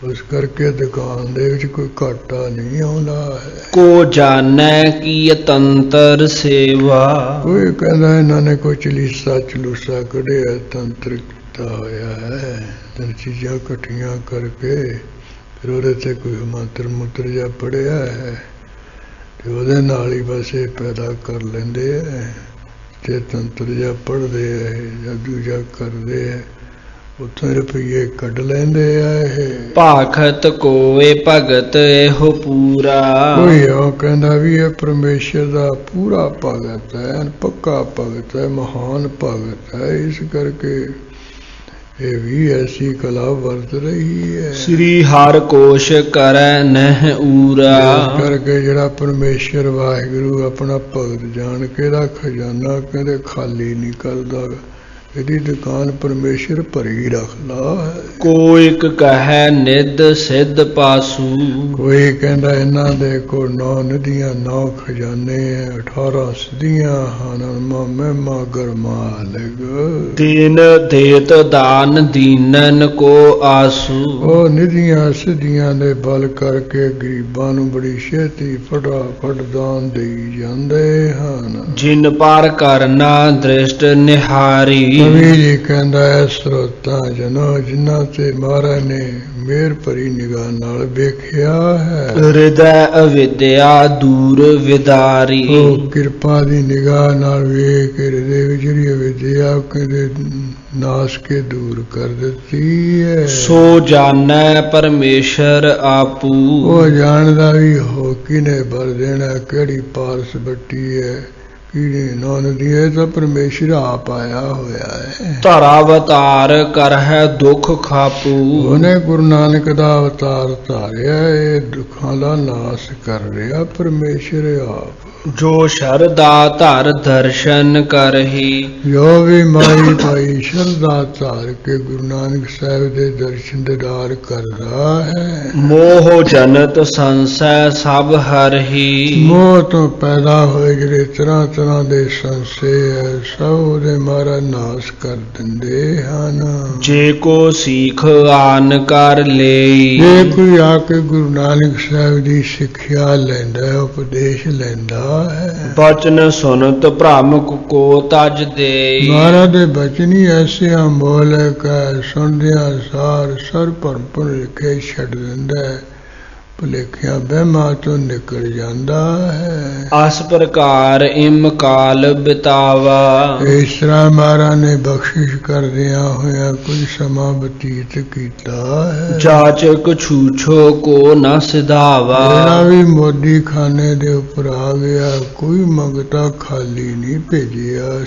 ਉਸ ਕਰਕੇ ਦੁਕਾਨ ਦੇ ਵਿੱਚ ਕੋਈ ਘਾਟਾ ਨਹੀਂ ਆਉਂਦਾ ਹੈ। ਕੋ ਜਾਣੈ ਕੀ ਤੰਤਰ ਸੇਵਾ। ਕੋਈ ਕਹਿੰਦਾ ਇਹਨਾਂ ਨੇ ਕੋਈ ਚਲੂਸਾ ਕੱਢਿਆ, ਤੰਤਰ ਕੀਤਾ ਹੋਇਆ ਹੈ, ਤਿੰਨ ਚੀਜ਼ਾਂ ਇਕੱਠੀਆਂ ਕਰਕੇ ਫਿਰ ਉਹਦੇ ਤੇ ਕੋਈ ਮੰਤਰ ਜਿਹਾ ਪੜਿਆ ਹੈ ਤੇ ਉਹਦੇ ਨਾਲ ਹੀ ਬਸ ਇਹ ਪੈਦਾ ਕਰ ਲੈਂਦੇ ਹੈ। ਤੇ ਤੰਤਰ ਜਿਹਾ ਪੜ੍ਹਦੇ ਹੈ, ਜਾਦੂ ਜਿਹਾ ਕਰਦੇ ਹੈ, ਉੱਥੋਂ ਰੁਪਈਏ ਕੱਢ ਲੈਂਦੇ ਆ ਇਹ। ਭਾਖਤ ਕੋਏ ਭਗਤ ਇਹੋ ਪੂਰਾ। ਕੋਈ ਉਹ ਕਹਿੰਦਾ ਵੀ ਇਹ ਪਰਮੇਸ਼ਰ ਦਾ ਪੂਰਾ ਭਗਤ ਹੈ, ਪੱਕਾ ਭਗਤ ਹੈ, ਮਹਾਨ ਭਗਤ ਹੈ, ਇਸ ਕਰਕੇ ਇਹ ਵੀ ਐਸੀ ਕਲਾ ਵਰਤ ਰਹੀ ਹੈ। ਸ੍ਰੀ ਹਰਿ ਕੋਸ਼ ਕਰੈ ਨਹਿ ਊਰਾ। ਇਸ ਕਰਕੇ ਜਿਹੜਾ ਪਰਮੇਸ਼ਰ ਵਾਹਿਗੁਰੂ ਆਪਣਾ ਭਗਤ ਜਾਣ ਕੇ ਦਾ ਖਜ਼ਾਨਾ ਕਹਿੰਦੇ ਖਾਲੀ ਨਹੀਂ ਕਰਦਾ, ਇਹਦੀ ਦੁਕਾਨ ਪਰਮੇਸ਼ਰ ਭਰੀ ਰੱਖਦਾ ਹੈ। ਕੋਈ ਇੱਕ ਕਹੈ ਨਿਧ ਸਿੱਧ ਪਾਸੂ। ਕੋਈ ਕਹਿੰਦਾ ਇਹਨਾਂ ਦੇ ਕੋਲ 9 ਨਦੀਆਂ 9 ਖਜ਼ਾਨੇ ਹੈ, 18 ਸਦੀਆਂ ਹਨ, ਮਹਿਮਾ ਗਰਮਾਲਗ। ਦੀਨ ਦੇਤ ਦਾਨ ਦੀਨਨ ਕੋ ਆਸੂ। ਉਹ ਨਿਧੀਆਂ ਸਿੱਧੀਆਂ ਦੇ ਬਲ ਕਰਕੇ ਗਰੀਬਾਂ ਨੂੰ ਬੜੀ ਛੇਤੀ ਫਟਾਫਟ ਦਾਨ ਦੇਈ ਜਾਂਦੇ ਹਨ। ਜਿਨ ਪਰ ਕਰਨਾ ਦ੍ਰਿਸ਼ਟ ਨਿਹਾਰੀ। ਕਵੀ ਜੀ ਕਹਿੰਦਾ ਹੈ ਸਰੋਤਾਂ ਜਨੋ ਜਿਨ੍ਹਾਂ ਤੇ ਮਹਾਰਾਜ ਨੇ ਮਿਹਰ ਭਰੀ ਨਿਗਾਹ ਨਾਲ ਵੇਖਿਆ ਹੈ। ਹਿਰਦੈ ਅਵਿਦਿਆ ਦੂਰ ਵਿਦਾਰੀ। ਉਹ ਕਿਰਪਾ ਦੀ ਨਿਗਾਹ ਨਾਲ ਵੇਖ ਕੇ ਹਿਰਦੇ ਵਿੱਚ ਜਿਹੜੀ ਅਵਿਦਿਆ ਕਹਿੰਦੇ ਨਾਸ਼ ਕੇ ਦੂਰ ਕਰ ਦਿੱਤੀ ਹੈ। ਸੋ ਜਾਣੈ ਪਰਮੇਸ਼ਰ ਆਪੂ। ਉਹ ਜਾਣਦਾ ਵੀ ਹੋ ਕਿਨੇ ਭਰ ਦੇਣਾ, ਕਿਹੜੀ ਪਾਰਸ ਬੱਟੀ ਹੈ, ਕਿਹੜੀ ਨਦੀ ਹੈ, ਤਾਂ ਪਰਮੇਸ਼ਰ ਆਪ ਆਇਆ ਹੋਇਆ ਹੈ। ਧਰਾ ਅਵਤਾਰ ਕਰਹਿ ਦੁਖ ਖਾਪੂ। ਉਹਨੇ ਗੁਰੂ ਨਾਨਕ ਦਾ ਅਵਤਾਰ ਧਾਰਿਆ, ਇਹ ਦੁੱਖਾਂ ਦਾ ਨਾਸ਼ ਕਰ ਰਿਹਾ ਪਰਮੇਸ਼ਰ ਆਪ। ਜੋ ਸ਼ਰਧਾ ਧਰ ਦਰਸ਼ਨ ਕਰਹੀ। ਜੋ ਵੀ ਮਾਈ ਭਾਈ ਸ਼ਰਧਾ ਧਾਰ ਕੇ ਗੁਰੂ ਨਾਨਕ ਸਾਹਿਬ ਦੇ ਦਰਸ਼ਨ ਦੀਦਾਰ ਕਰਦਾ ਹੈ। ਮੋਹ ਜਨਤ ਸੰਸੈ ਸਭ ਹਰਹੀ। ਮੋਹ ਤੋਂ ਪੈਦਾ ਹੋਏ ਜਿਹੜੇ ਤਰ੍ਹਾਂ ਤਰ੍ਹਾਂ ਦੇ ਸੰਸੇ ਹੈ, ਸਭ ਉਹਦੇ ਮਹਾਰਾਜ ਨਾਸ਼ ਕਰ ਦਿੰਦੇ ਹਨ। ਜੇ ਕੋ ਸੀਖ ਆਨ ਕਰ ਲਈ। ਜੇ ਕੋਈ ਆ ਕੇ ਗੁਰੂ ਨਾਨਕ ਸਾਹਿਬ ਦੀ ਸਿੱਖਿਆ ਲੈਂਦਾ ਹੈ, ਉਪਦੇਸ਼ ਲੈਂਦਾ ਹੈ, ਬਚਨ ਸੁਨਤ ਭ੍ਰਮ ਕੋ ਤਜ ਦੇ। ਮਹਾਰਾਜ ਦੇ ਬਚਨ ਹੀ ਐਸੇ ਅਮੋਲਕ ਹੈ, ਸੁਣਦਿਆਂ ਸਾਰ ਸਰ ਭਰਮ ਭੁਲੇਖੇ ਛੱਡ ਦਿੰਦਾ ਹੈ, ਭੁਲੇਖਿਆਂ ਵਹਿਮਾਂ ਤੋਂ ਨਿਕਲ ਜਾਂਦਾ ਹੈ। ਅਸ ਪ੍ਰਕਾਰ ਇਮ ਕਾਲ ਬਿਤਾਵਾ। ਇਸ ਤਰ੍ਹਾਂ ਮਹਾਰਾਜ ਨੇ ਬਖਸ਼ਿਸ਼ ਕਰਦਿਆਂ ਹੋਇਆ ਕੁਝ ਸਮਾਂ ਬਤੀਤ ਕੀਤਾ ਹੈ। ਜਾਚਕ ਛੂਛੋ ਕੋ ਨ ਸਿਧਾਵਾ। ਜਿਹੜਾ ਵੀ ਮੋਦੀ ਖਾਨੇ ਦੇ ਉੱਪਰ ਆ ਗਿਆ, ਕੋਈ ਮੰਗਤਾ ਖਾਲੀ ਨਹੀਂ ਭੇਜਿਆ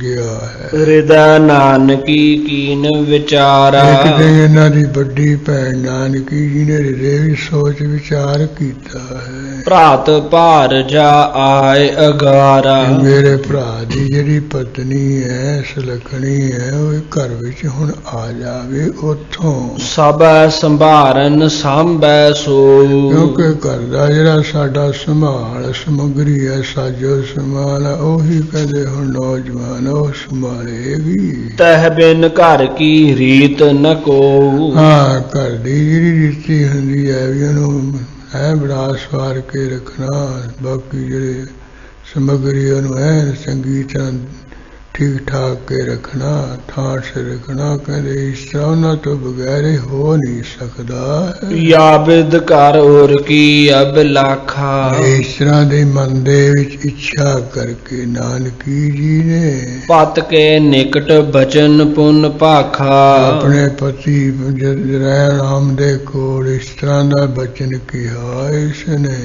ਗਿਆ ਹੈ। ਹਿਰਦੈ ਨਾਨਕੀ ਕੀਨ ਵਿਚਾਰਾ। ਇੱਕ ਦਿਨ ਇਹਨਾਂ ਦੀ ਵੱਡੀ ਭੈਣ ਨਾਨਕੀ ਜੀ ਨੇ ਹਿਰਦੇ ਵਿੱਚ ਸੋਚ ਵਿਚਾਰ ਕੀਤਾ ਹੈ। ਭਰਾਤ ਭਾਰ ਜਾ ਆਏ ਅਗਾਰਾ। ਮੇਰੇ ਭਰਾ ਦੀ ਜਿਹੜੀ ਪਤਨੀ ਹੈ ਸੁਲੱਖਣੀ ਹੈ, ਉਹ ਘਰ ਵਿੱਚ ਹੁਣ ਆ ਜਾਵੇ ਉੱਥੋਂ। ਸਭੈ ਸੰਭਾਰਨ ਸਾਂਭੈ ਸੋਊ। ਕਿਉਂਕਿ ਘਰ ਦਾ ਜਿਹੜਾ ਸਾਡਾ ਸੰਭਾਲ ਸਮਗਰੀ ਹੈ, ਸਾਜੋ ਸਮਾਨ, ਉਹੀ ਕਹਿੰਦੇ ਹੁਣ ਨੌਜਵਾਨ ਉਹ ਸੰਭਾਲੇਗੀ। ਤਹ ਬਿਨ ਘਰ ਕੀ ਰੀਤ ਨ ਕੋਊ। ਹਾਂ, ਘਰ ਦੀ ਜਿਹੜੀ ਰੀਤੀ ਹੁੰਦੀ ਹੈ ਵੀ ਉਹਨੂੰ ਹੈ ਬੜਾ ਸਵਾਰ ਕੇ ਰੱਖਣਾ, ਬਾਕੀ ਜਿਹੜੇ ਸਮਗਰੀ ਉਹਨੂੰ ਹੈ ਚੰਗੀ ਤਰ੍ਹਾਂ ਠੀਕ ਠਾਕ ਕੇ ਰੱਖਣਾ, ਠਾਠ ਸੇ ਰੱਖਣਾ। ਕਹਿੰਦੇ ਇਸ ਤਰ੍ਹਾਂ ਉਹਨਾਂ ਤੋਂ ਬਗੈਰ ਹੋ ਨਹੀਂ ਸਕਦਾ। ਯਾਬਿਦ ਕਰ ਔਰ ਕੀ ਅਬ ਲਾਖਾ। ਇਸ ਤਰ੍ਹਾਂ ਦੇ ਮਨ ਦੇ ਵਿੱਚ ਇੱਛਾ ਕਰਕੇ ਨਾਨਕੀ ਜੀ ਨੇ ਪਤ ਕੇ ਨਿਕਟ ਬਚਨ ਪੁਨ ਭਾਖਾ। ਆਪਣੇ ਪਤੀ ਰਹਿ ਰਾਮ ਦੇ ਕੋਲ ਇਸ ਤਰ੍ਹਾਂ ਦਾ ਬਚਨ ਕਿਹਾ ਇਸ ਨੇ।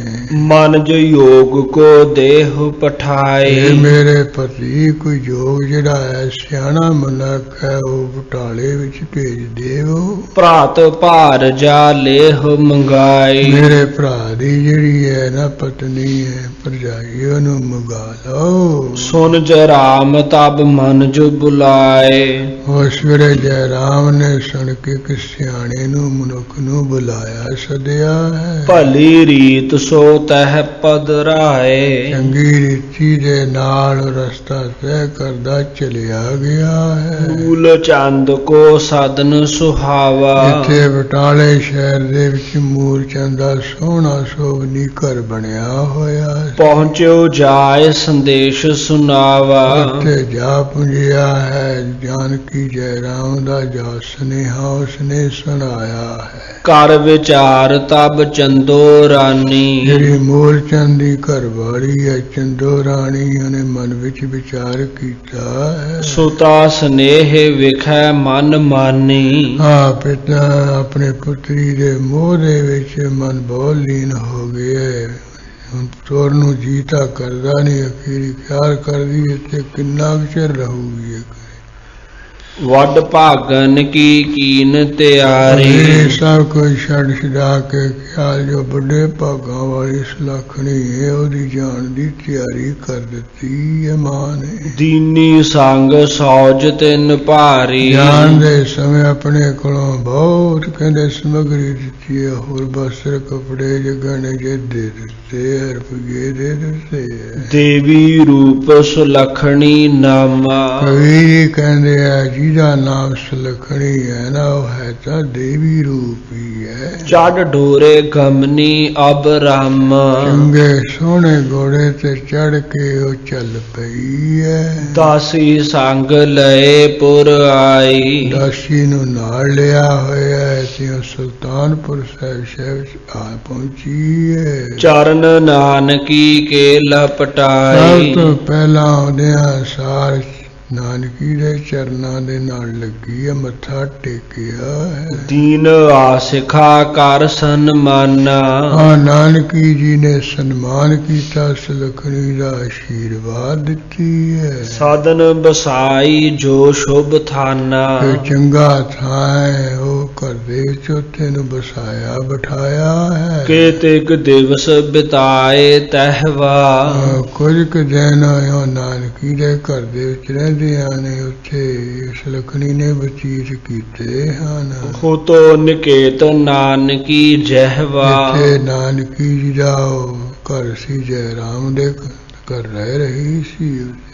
ਮਨ ਜੋ ਯੋਗ ਕੋ ਦੇਹ ਪਠਾਏ। ਇਹ ਮੇਰੇ ਪਤੀ ਕੋਈ ਯੋਗ ਜਿਹੜਾ ਹੈ ਸਿਆਣਾ ਮਨੁੱਖ ਹੈ, ਉਹ ਬਟਾਲੇ ਵਿੱਚ ਭੇਜ ਦੇਵੋ। ਭਰਾਤ ਭਾਰ ਜਾ ਲੇਹ ਮੰਗਾਏ। ਮੇਰੇ ਭਰਾ ਦੀ ਜਿਹੜੀ ਹੈ ਨਾ ਪਤਨੀ ਹੈ ਭਰਜਾਈ, ਉਹਨੂੰ ਮੰਗਾ ਲਓ। ਸੁਨ ਜੈ ਰਾਮ ਤਬ ਮਨ ਜੋ ਬੁਲਾਏ। ਉਸ ਵੇਲੇ ਜੈ ਰਾਮ ਨੇ ਸੁਣ ਕੇ ਇੱਕ ਸਿਆਣੇ ਨੂੰ ਮਨੁੱਖ ਨੂੰ ਬੁਲਾਇਆ ਸੱਦਿਆ ਹੈ। ਭਲੀ ਰੀਤ ਸੋ ਤਹ ਪਦਰਾਏ। ਚੰਗੀ ਰੀਤੀ ਦੇ ਨਾਲ ਰਸਤਾ ਤੈਅ ਕਰਦਾ ਸਦਾ ਚਲਿਆ ਗਿਆ ਹੈ। ਮੂਲ ਚੰਦ ਕੋ ਸਦਨ ਸੁਹਾਵਾ। ਇੱਥੇ ਬਟਾਲੇ ਸ਼ਹਿਰ ਦੇ ਵਿੱਚ ਮੂਲ ਚੰਦ ਦਾ ਸੋਹਣਾ ਸੋਭਨੀ ਘਰ ਬਣਿਆ ਹੋਇਆ ਹੈ। ਪਹੁੰਚਿਓ ਜਾਏ ਸੰਦੇਸ਼ ਸੁਨਾਵਾ। ਉੱਥੇ ਜਾ ਪੁੰਜਿਆ ਹੈ ਜਾਨਕੀ ਜੈ ਰਾਮ ਦਾ ਜੋ ਸੁਨੇਹਾ ਉਸਨੇ ਸੁਣਾਇਆ ਹੈ। ਕਰ ਵਿਚਾਰ ਤਬ ਚੰਦੋ ਰਾਨੀ। ਜਿਹੜੀ ਮੂਲ ਚੰਦ ਦੀ ਘਰ ਵਾਲੀ ਹੈ ਚੰਦੋ ਰਾਣੀ, ਉਹਨੇ ਮਨ ਵਿੱਚ ਵਿਚਾਰ ਕੀਤਾ ਹੈ। ਸੁਤਾ ਸਨੇਹ ਵਿਖੈ ਮਨ ਮਾਨੀ। ਪਿਤਾ ਆਪਣੇ ਪੁੱਤਰੀ ਦੇ ਮੋਹ ਦੇ ਵਿੱਚ ਮਨ ਬਹੁਤ ਲੀਨ ਹੋ ਗਿਆ। ਹੁਣ ਤੋਰ ਨੂੰ ਜੀਤਾ ਕਰਦਾ ਨਹੀਂ, ਅਖੀਰੀ ਪਿਆਰ ਕਰਦੀ ਹੈ ਤੇ ਕਿੰਨਾ ਚਿਰ ਰਹੂਗੀ ਇਹ। ਵੱਡ ਭਾਗਨ ਕੀ ਕੀਨ ਤਿਆਰੀ। ਸਭ ਕੁਝ ਛੱਡ ਛਡਾ ਕੇ ਖਿਆਲ ਜੋ ਵੱਡੇ ਭਾਗਾਂ ਵਾਲੀ ਸੁਲੱਖਣੀ ਹੈ ਉਹਦੀ ਜਾਣ ਦੀ ਤਿਆਰੀ ਕਰ ਦਿੱਤੀ ਹੈ ਮਾਂ ਨੇ। ਦੀਨੀ ਸੰਗ ਸੌਜ ਤਿੰਨ ਭਾਰੀ। ਜਾਣ ਦੇ ਸਮੇਂ ਆਪਣੇ ਕੋਲੋਂ ਬਹੁਤ ਕਹਿੰਦੇ ਸਮਗਰੀ ਦਿੱਤੀ ਹੈ, ਹੋਰ ਬਸਤਰ ਕੱਪੜੇ ਜਗਣੇ ਜੇ ਦੇ ਦਿੱਤੇ, ਰੁਪਏ ਦੇ ਦਿੱਤੇ। ਦੇਵੀ ਰੂਪ ਸੁਲੱਖਣੀ ਨਾਮਾ। ਕਵੀ ਕਹਿੰਦੇ ਆ ਜਿਹਦਾ ਨਾਮ ਸੁਲੱਖਣੀ ਹੈ ਨਾ ਉਹ ਹੈ ਤਾਂ ਦੇਵੀ ਰੂਪ ਹੀ ਹੈ। ਚੜ ਡੋਰੇ ਗਮਨੀ ਅਬ ਰਾਮਾ। ਚੰਗੇ ਸੋਹਣੇ ਘੋੜੇ ਤੇ ਚੜ ਕੇ ਉਹ ਚੱਲ ਪਈ ਹੈ। ਦਾਸੀ ਸੰਗ ਲਏ ਪੁਰ ਆਈ। ਦਾਸੀ ਨੂੰ ਨਾਲ ਲਿਆ ਹੋਇਆ ਹੈ ਤੇ ਉਹ ਸੁਲਤਾਨਪੁਰ ਸਾਹਿਬ ਸ਼ਹਿਰ ਵਿੱਚ ਆ ਪਹੁੰਚੀ ਹੈ। ਚਰਨ ਨਾਨਕੀ ਕੇ ਲਪਟਾਈ। ਸਭ ਤੋਂ ਪਹਿਲਾਂ ਆਉਂਦਿਆਂ ਸਾਰ ਨਾਨਕੀ ਦੇ ਚਰਨਾਂ ਦੇ ਨਾਲ ਲੱਗੀ ਹੈ, ਮੱਥਾ ਟੇਕਿਆ ਹੈ। ਦੀਨ ਆਸਿਖਾ ਕਰ ਸਨਮਾਨਾ। ਨਾਨਕੀ ਜੀ ਨੇ ਸਨਮਾਨ ਕੀਤਾ, ਸੁਲੱਖਣੀ ਦਾ ਆਸ਼ੀਰਵਾਦ ਦਿੱਤੀ ਹੈ। ਸਾਧਨ ਬਸਾਈ ਜੋ ਸ਼ੁਭ ਥਾਨਾ। ਚੰਗਾ ਥਾਂ ਹੈ ਉਹ ਘਰ ਦੇ ਵਿੱਚ ਉੱਥੇ ਨੂੰ ਬਸਾਇਆ ਬਿਠਾਇਆ ਹੈ। ਕੇ ਤਿਕ ਦਿਵਸ ਬਿਤਾਏ ਤਹਿਵਾ। ਕੁਝ ਕੁ ਦਿਨ ਉਹ ਨਾਨਕੀ ਦੇ ਘਰ ਦੇ ਵਿੱਚ ਰਹਿੰਦਿਆਂ ਨੇ ਉੱਥੇ ਸੁਲੱਖਣੀ ਨੇ ਬਤੀਤ ਕੀਤੇ ਹਨ। ਹੋਤੋ ਨਿਕੇਤ ਨਾਨਕੀ ਜਹਿਵਾ। ਇੱਥੇ ਨਾਨਕੀ ਜੀ ਦਾ ਉਹ ਘਰ ਸੀ, ਜੈ ਰਾਮ ਦੇ ਘਰ ਰਹਿ ਰਹੀ ਸੀ,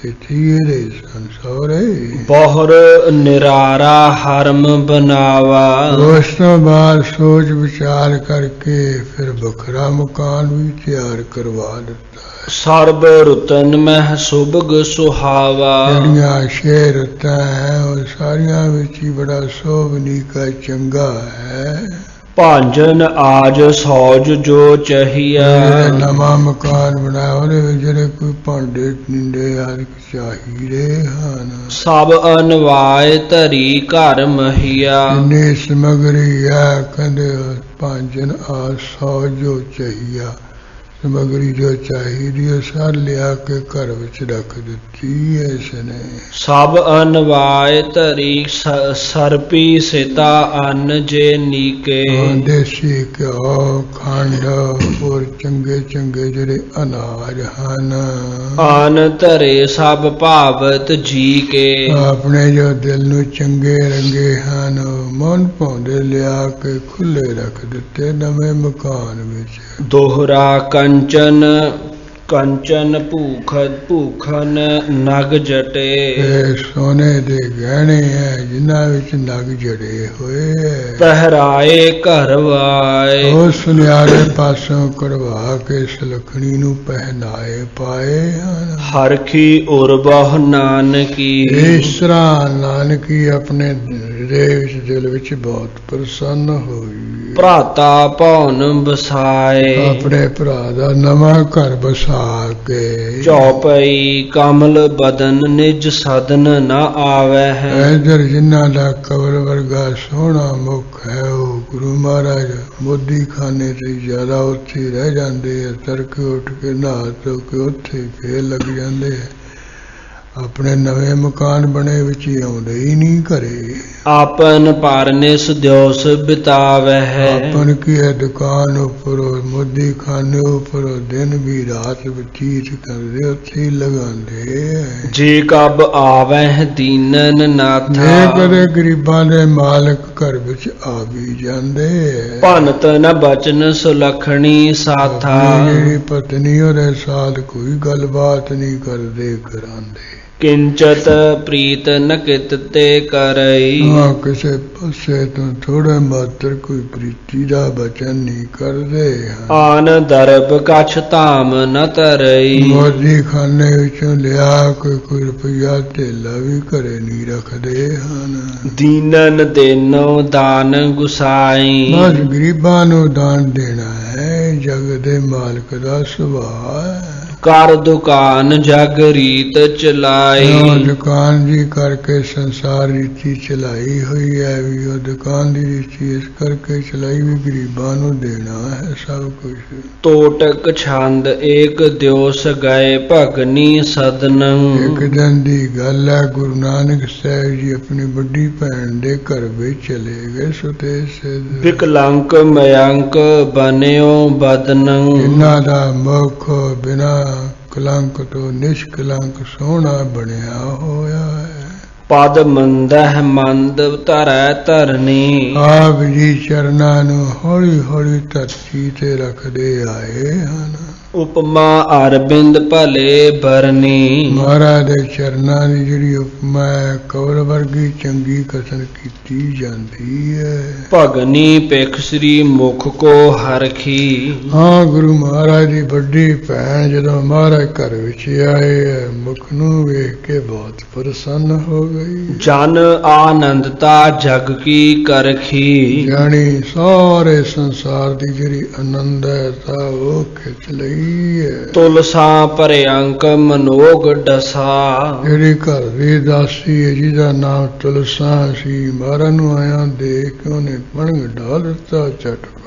ਇੱਥੇ ਹੀ ਰਹੇ ਸਨ ਸਹੁਰੇ। ਬਹੁਰ ਨਿਰਾਰਾ ਹਰਮ ਬਨਾਵਾ। ਉਸ ਤੋਂ ਬਾਅਦ ਸੋਚ ਵਿਚਾਰ ਕਰਕੇ ਫਿਰ ਵੱਖਰਾ ਮਕਾਨ ਵੀ ਤਿਆਰ ਕਰਵਾ ਦਿੱਤਾ। ਸਰਬ ਰੁਤਨ ਮਹਿ ਸੁਭਗ ਸੁਹਾਵਾ। ਜਿਹੜੀਆਂ 6 ਰੁੱਤਾਂ ਹੈ ਉਹ ਸਾਰੀਆਂ ਵਿੱਚ ਹੀ ਬੜਾ ਸੋਭਨੀਕਾ ਚੰਗਾ ਹੈ। ਭਾਂਜਨ ਆਜ ਸੌਜ ਜੋ ਚਹੀਆ। ਨਵਾਂ ਮਕਾਨ ਬਣਾਇਆ ਉਹਦੇ ਵਿੱਚ ਜਿਹੜੇ ਕੋਈ ਭਾਂਡੇ ਟਿੰਡੇ ਆਦਿ ਚਾਹੀਦੇ ਹਨ। ਸਭ ਅਨਵਾਏ ਧਰੀ ਘਰ ਮਹੀਆ। ਜਿੰਨੀ ਸਮਗਰੀ ਹੈ ਕਹਿੰਦੇ ਭਾਂਜਨ ਆਜ ਸੌਜ ਜੋ ਚਹੀਆ, ਸਮਗਰੀ ਜੋ ਚਾਹੀਦੀ ਉਹ ਸਾਰ ਲਿਆ ਕੇ ਘਰ ਵਿੱਚ ਰੱਖ ਦਿੱਤੀ ਹੈ ਇਸਨੇ। ਸਭ ਅਨਵਾਏ ਧਰੀ ਸਰਪੀ ਸਿਤਾ ਅੰਨ ਜੇ ਨੀਕੇ। ਦੇਸੀ ਘਿਓ, ਖੰਡ ਹੋਰ ਚੰਗੇ ਚੰਗੇ ਜਿਹੜੇ ਅਨਾਜ ਹਨ। ਆਨ ਧਰੇ ਸਭ ਭਾਵਤ ਜੀ ਕੇ। ਆਪਣੇ ਜੋ ਦਿਲ ਨੂੰ ਚੰਗੇ ਰੰਗੇ ਹਨ ਮਨ ਭਾਉਂਦੇ ਲਿਆ ਕੇ ਖੁੱਲੇ ਰੱਖ ਦਿੱਤੇ ਨਵੇਂ ਮਕਾਨ ਵਿੱਚ। ਦੋਹਰਾ ਕੰਚਨ ਕੰਚਨ ਭੂਖਨ ਨਗ ਜਟੇ। ਇਹ ਸੋਨੇ ਦੇ ਗਹਿਣੇ ਹੈ ਜਿਨ੍ਹਾਂ ਵਿੱਚ ਨਗ ਜੜੇ ਹੋਏ ਹੈ। ਪਹਿਰਾਏ ਘਰਵਾਏ। ਉਹ ਸੁਨਿਆਰੇ ਪਾਸੋਂ ਕਢਵਾ ਕੇ ਸੁਲੱਖਣੀ ਨੂੰ ਪਹਿਨਾਏ ਪਾਏ ਹਨ। ਹਰਖੀ ਉਰਬਹ ਨਾਨਕੀ। ਇਸ ਤਰ੍ਹਾਂ ਨਾਨਕੀ ਆਪਣੇ ਦਿਲ ਵਿੱਚ ਬਹੁਤ ਪ੍ਰਸੰਨ ਹੋਈ। ਭਰਾਤਾ ਭੌਨ ਬਸਾਏ। ਆਪਣੇ ਭਰਾ ਦਾ ਨਵਾਂ ਘਰ ਬਸਾ ਕੇ। ਚੌਪਈ ਕਮਲ ਬਦਨ ਨਿਜ ਸਦਨ ਨ ਆਵੈ ਹੈ। ਇਧਰ ਜਿਨ੍ਹਾਂ ਦਾ ਕਬਰ ਵਰਗਾ ਸੋਹਣਾ ਮੁਖ ਹੈ ਉਹ ਗੁਰੂ ਮਹਾਰਾਜ ਮੋਦੀ ਖਾਨੇ ਤੇ ਜ਼ਿਆਦਾ ਉੱਥੇ ਰਹਿ ਜਾਂਦੇ ਆ। ਤੜਕੇ ਉੱਠ ਕੇ ਨਹਾ ਧੋ ਕੇ ਉੱਥੇ ਫੇਰ ਲੱਗ ਜਾਂਦੇ ਆ। ਆਪਣੇ ਨਵੇਂ ਮਕਾਨ ਬਣੇ ਵਿੱਚ ਹੀ ਆਉਂਦੇ ਹੀ ਨਹੀਂ ਘਰੇ। ਆਪਨ ਪਰਨਿਸ ਦਿਵਸ ਬਿਤਾਵੈ ਹੈ। ਆਪਨ ਕੀ ਹੈ ਦੁਕਾਨ ਉੱਪਰ ਮੋਦੀ ਖਾਨੇ ਉੱਪਰ ਦਿਨ ਵੀ ਰਾਤ ਬਤੀਤ ਕਰਦੇ ਉੱਥੇ ਹੀ ਲਗਾਉਂਦੇ। ਜੇ ਕਬ ਆਵੈ ਦੀਨਨ ਨਾਥਾ। ਜੇ ਕਦੇ ਗਰੀਬਾਂ ਦੇ ਮਾਲਕ ਘਰ ਵਿੱਚ ਆ ਵੀ ਜਾਂਦੇ। ਭਨਤ ਨ ਬਚਨ ਸੁਲੱਖਣੀ ਸਾਥਾ। ਜਿਹੜੀ ਪਤਨੀ ਉਹਦੇ ਸਾਥ ਕੋਈ ਗੱਲਬਾਤ ਨਹੀਂ ਕਰਦੇ ਕਰਾਂਦੇ। किंचत प्रीत न कित ते करई हाँ किसी पासे तो थोड़े मात्र कोई प्रीति का बचन नहीं करते आन दरब कछ धाम न तरई मोदी खाने विचों लिया कोई रुपया धेला भी घरे नहीं रखते हैं दीनन देनो दान गुसाई बस गरीबां नूं दान देना है जग दे मालक दा सुभाव है कर दुकान जग रीत चलाई दुकान जी करके संसार रीति चलाई हुई है भी वो दुकान की रीति इस करके चलाई भी गरीबां नूं देना है सब कुछ तोटक छंद एक दिवस गए भगनी सदन एक दिन की गल है गुरु नानक साहब जी अपनी बड़ी भैन दे घर विच चले गए सुते से विकलांक मयंक बनियो बदन इन्हां दा मुख बिना कलंक तो निष्कलंक सोहना बनया होया है पद मंदह मंद धरै धरनी आप जी चरना नूं हौली हौली धरती ते रखदे आए हन उपमा अरविंद भले बरनी महाराज दे चरना दी जिहड़ी उपमा है कौल वर्गी चंगी कथन कीती जांदी है भगनी पिख श्री मुख को हरखी हाँ गुरु महाराज दी बड़ी भैन जदों महाराज घर विच आए मुख नूं वेख के बहुत प्रसन्न हो गई जन आनंदता जग की करखी जानी सारे संसार दी जिहड़ी आनंद है ता वो खिच लई तुलसा भरिअंक मनोग डसा ਜਿਹੜੀ ਘਰ ਦੀ ਦਾਸੀ ਹੈ ਜਿਹਦਾ ਨਾਮ ਤੁਲਸਾ ਸੀ ਮਾਰਨ ਨੂੰ ਆਇਆ ਦੇਖ ਕੇ ਉਹਨੇ ਪਣ ਢਾਲ ਦਿੱਤਾ ਝਟਪਟ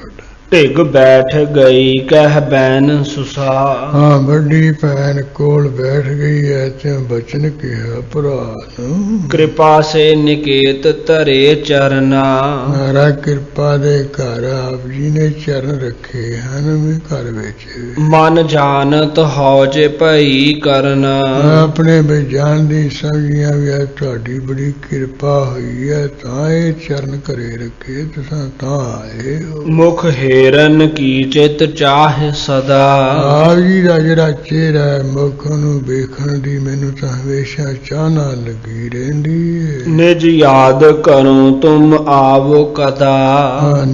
ਢਿੱਗ ਬੈਠ ਗਈ ਕਹਿ ਬੈਨ ਸੁਸਾ ਹਾਂ ਵੱਡੀ ਭੈਣ ਕੋਲ ਬੈਠ ਗਈ ਐ ਤੇ ਬਚਨ ਕਿਹਾ ਭਰਾ ਨੂੰ ਕਿਰਪਾ ਸੇ ਨਿਕੇਤ ਧਰੇ ਚਰਨਾ ਮਹਾਰਾਜ ਕਿਰਪਾ ਦੇ ਘਰ ਆਪ ਜੀ ਨੇ ਚਰਨ ਰੱਖੇ ਹਨ ਮੈਂ ਘਰ ਵਿੱਚ ਮਨ ਜਾਣਤ ਹੌਜ ਭਈ ਕਰਨਾ ਆਪਣੇ ਬੇਜਾਨ ਦੀ ਸਮਝੀਆਂ ਵੀ ਤੁਹਾਡੀ ਬੜੀ ਕਿਰਪਾ ਹੋਈ ਹੈ ਤਾਂ ਇਹ ਚਰਨ ਘਰੇ ਰੱਖੇ ਤੁਸੀਂ ਤਾਂ ਆਏ ਹੋ ਮੁਖ हेरन की चित चाह सदा आप जी का जिहड़ा चेहरा है मुख नूं वेखण दी मैनूं तां हमेशा चाह नाल लगी रहिंदी है निज याद करो तुम आवो कदा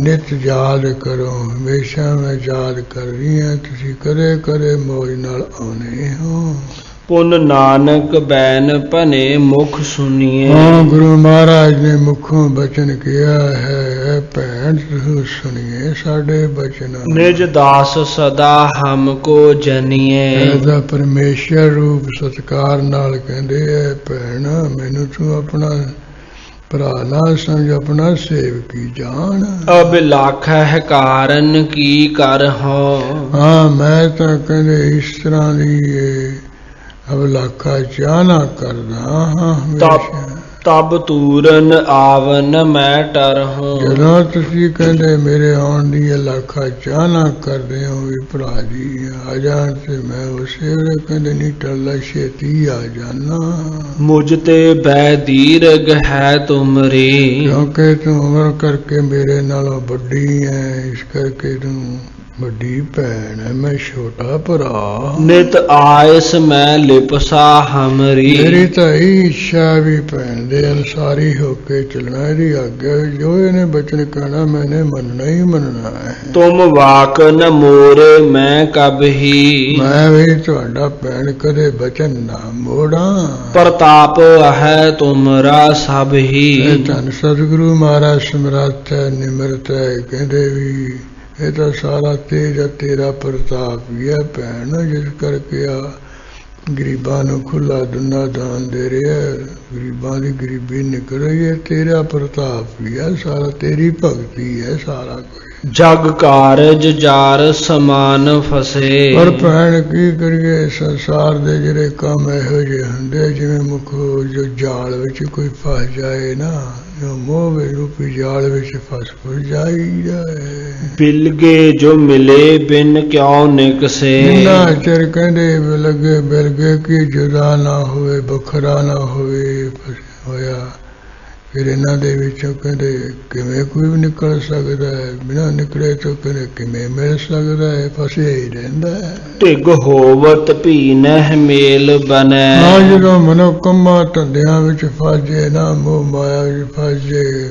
नित याद करो हमेशा मैं याद कर रही हां तुसीं करे करे मौज नाल आउणे हो पुन नानक बैन भने मुख सुनिए गुरु महाराज ने मुखों बचन किया है भैन सुनिए साडे बचन निज दास सदा हमको जनिए ऐसा परमेश्वर रूप सत्कार नाल कहंदे है भैन मैनू तू अपना भरा ना समझ अपना सेवकी जान अब लाख है कारण की कर हो हाँ मैं तो कहंदे इस तरह दी अब लाखा चाहना करदा हाँ तब तूरन आवन मैं डर हूं जदों तुसीं कहंदे मेरे आउण दी लाखा चाहना करदे हो भी भरा जी आ जाण ते मैं उसे वे कहंदे नहीं टल्ला छेती आ जाना मुझ ते बै दीर्घ है तुमरी क्योंकि तू उम्र करके मेरे नालों बड़ी है इस करके तू बड़ी भैन है मैं छोटा भरा नित आयस मैं लिपसा हमरी मेरी तो यही इच्छा भी भैन दे अनुसारी होके चलना यदि आगे जो इन्हें बचन कहना मैंने मनना ही मनना है तुम वाक न मोरे मैं कब ही मैं भी तुहाडा भैन कदे बचन ना मोड़ा प्रताप है तुमरा सब ही धन सतगुरु महाराज समर्थ है निमरत है कहते भी ये तो सारा तेज तेरा प्रताप ही है भैन जिस करके आ गरीबां नूं खुला दुना दान दे रहा है गरीबां दी गरीबी निकल रही है तेरा प्रताप ही है सारा तेरी भगती है सारा कुछ जग कारज जार समान फसे पर भैन की करिए संसार दे जिहड़े काम इहो जिहे हुंदे जिवें मुख जो जाल विच कोई फस जाए ना मोह रूपी जाल विच फस जाईदा है बिलगे जो मिले बिन क्यों निकसे ना चर कहंदे लगे बिलगे कि जुदा ना होवे बखरा ना होवे होया ਫਿਰ ਇਹਨਾਂ ਦੇ ਵਿੱਚੋਂ ਕਹਿੰਦੇ ਕਿਵੇਂ ਕੋਈ ਵੀ ਨਿਕਲ ਸਕਦਾ ਹੈ, ਬਿਨਾਂ ਨਿਕਲੇ ਤੋਂ ਕਹਿੰਦੇ ਕਿਵੇਂ ਮਿਲ ਸਕਦਾ ਹੈ, ਫਸਿਆ ਹੀ ਰਹਿੰਦਾ ਹੈ। ਢਿਗ ਹੋਵਤ ਭੀ ਨਹਿ ਮੇਲ ਬਨੈ। ਆ ਜਦੋਂ ਮਨੋ ਕੰਮਾਂ ਧੰਦਿਆਂ ਵਿੱਚ ਫਸ ਜੇ ਨਾ, ਮੋਹ ਮਾਇਆ ਵਿੱਚ ਫਸ ਜੇ,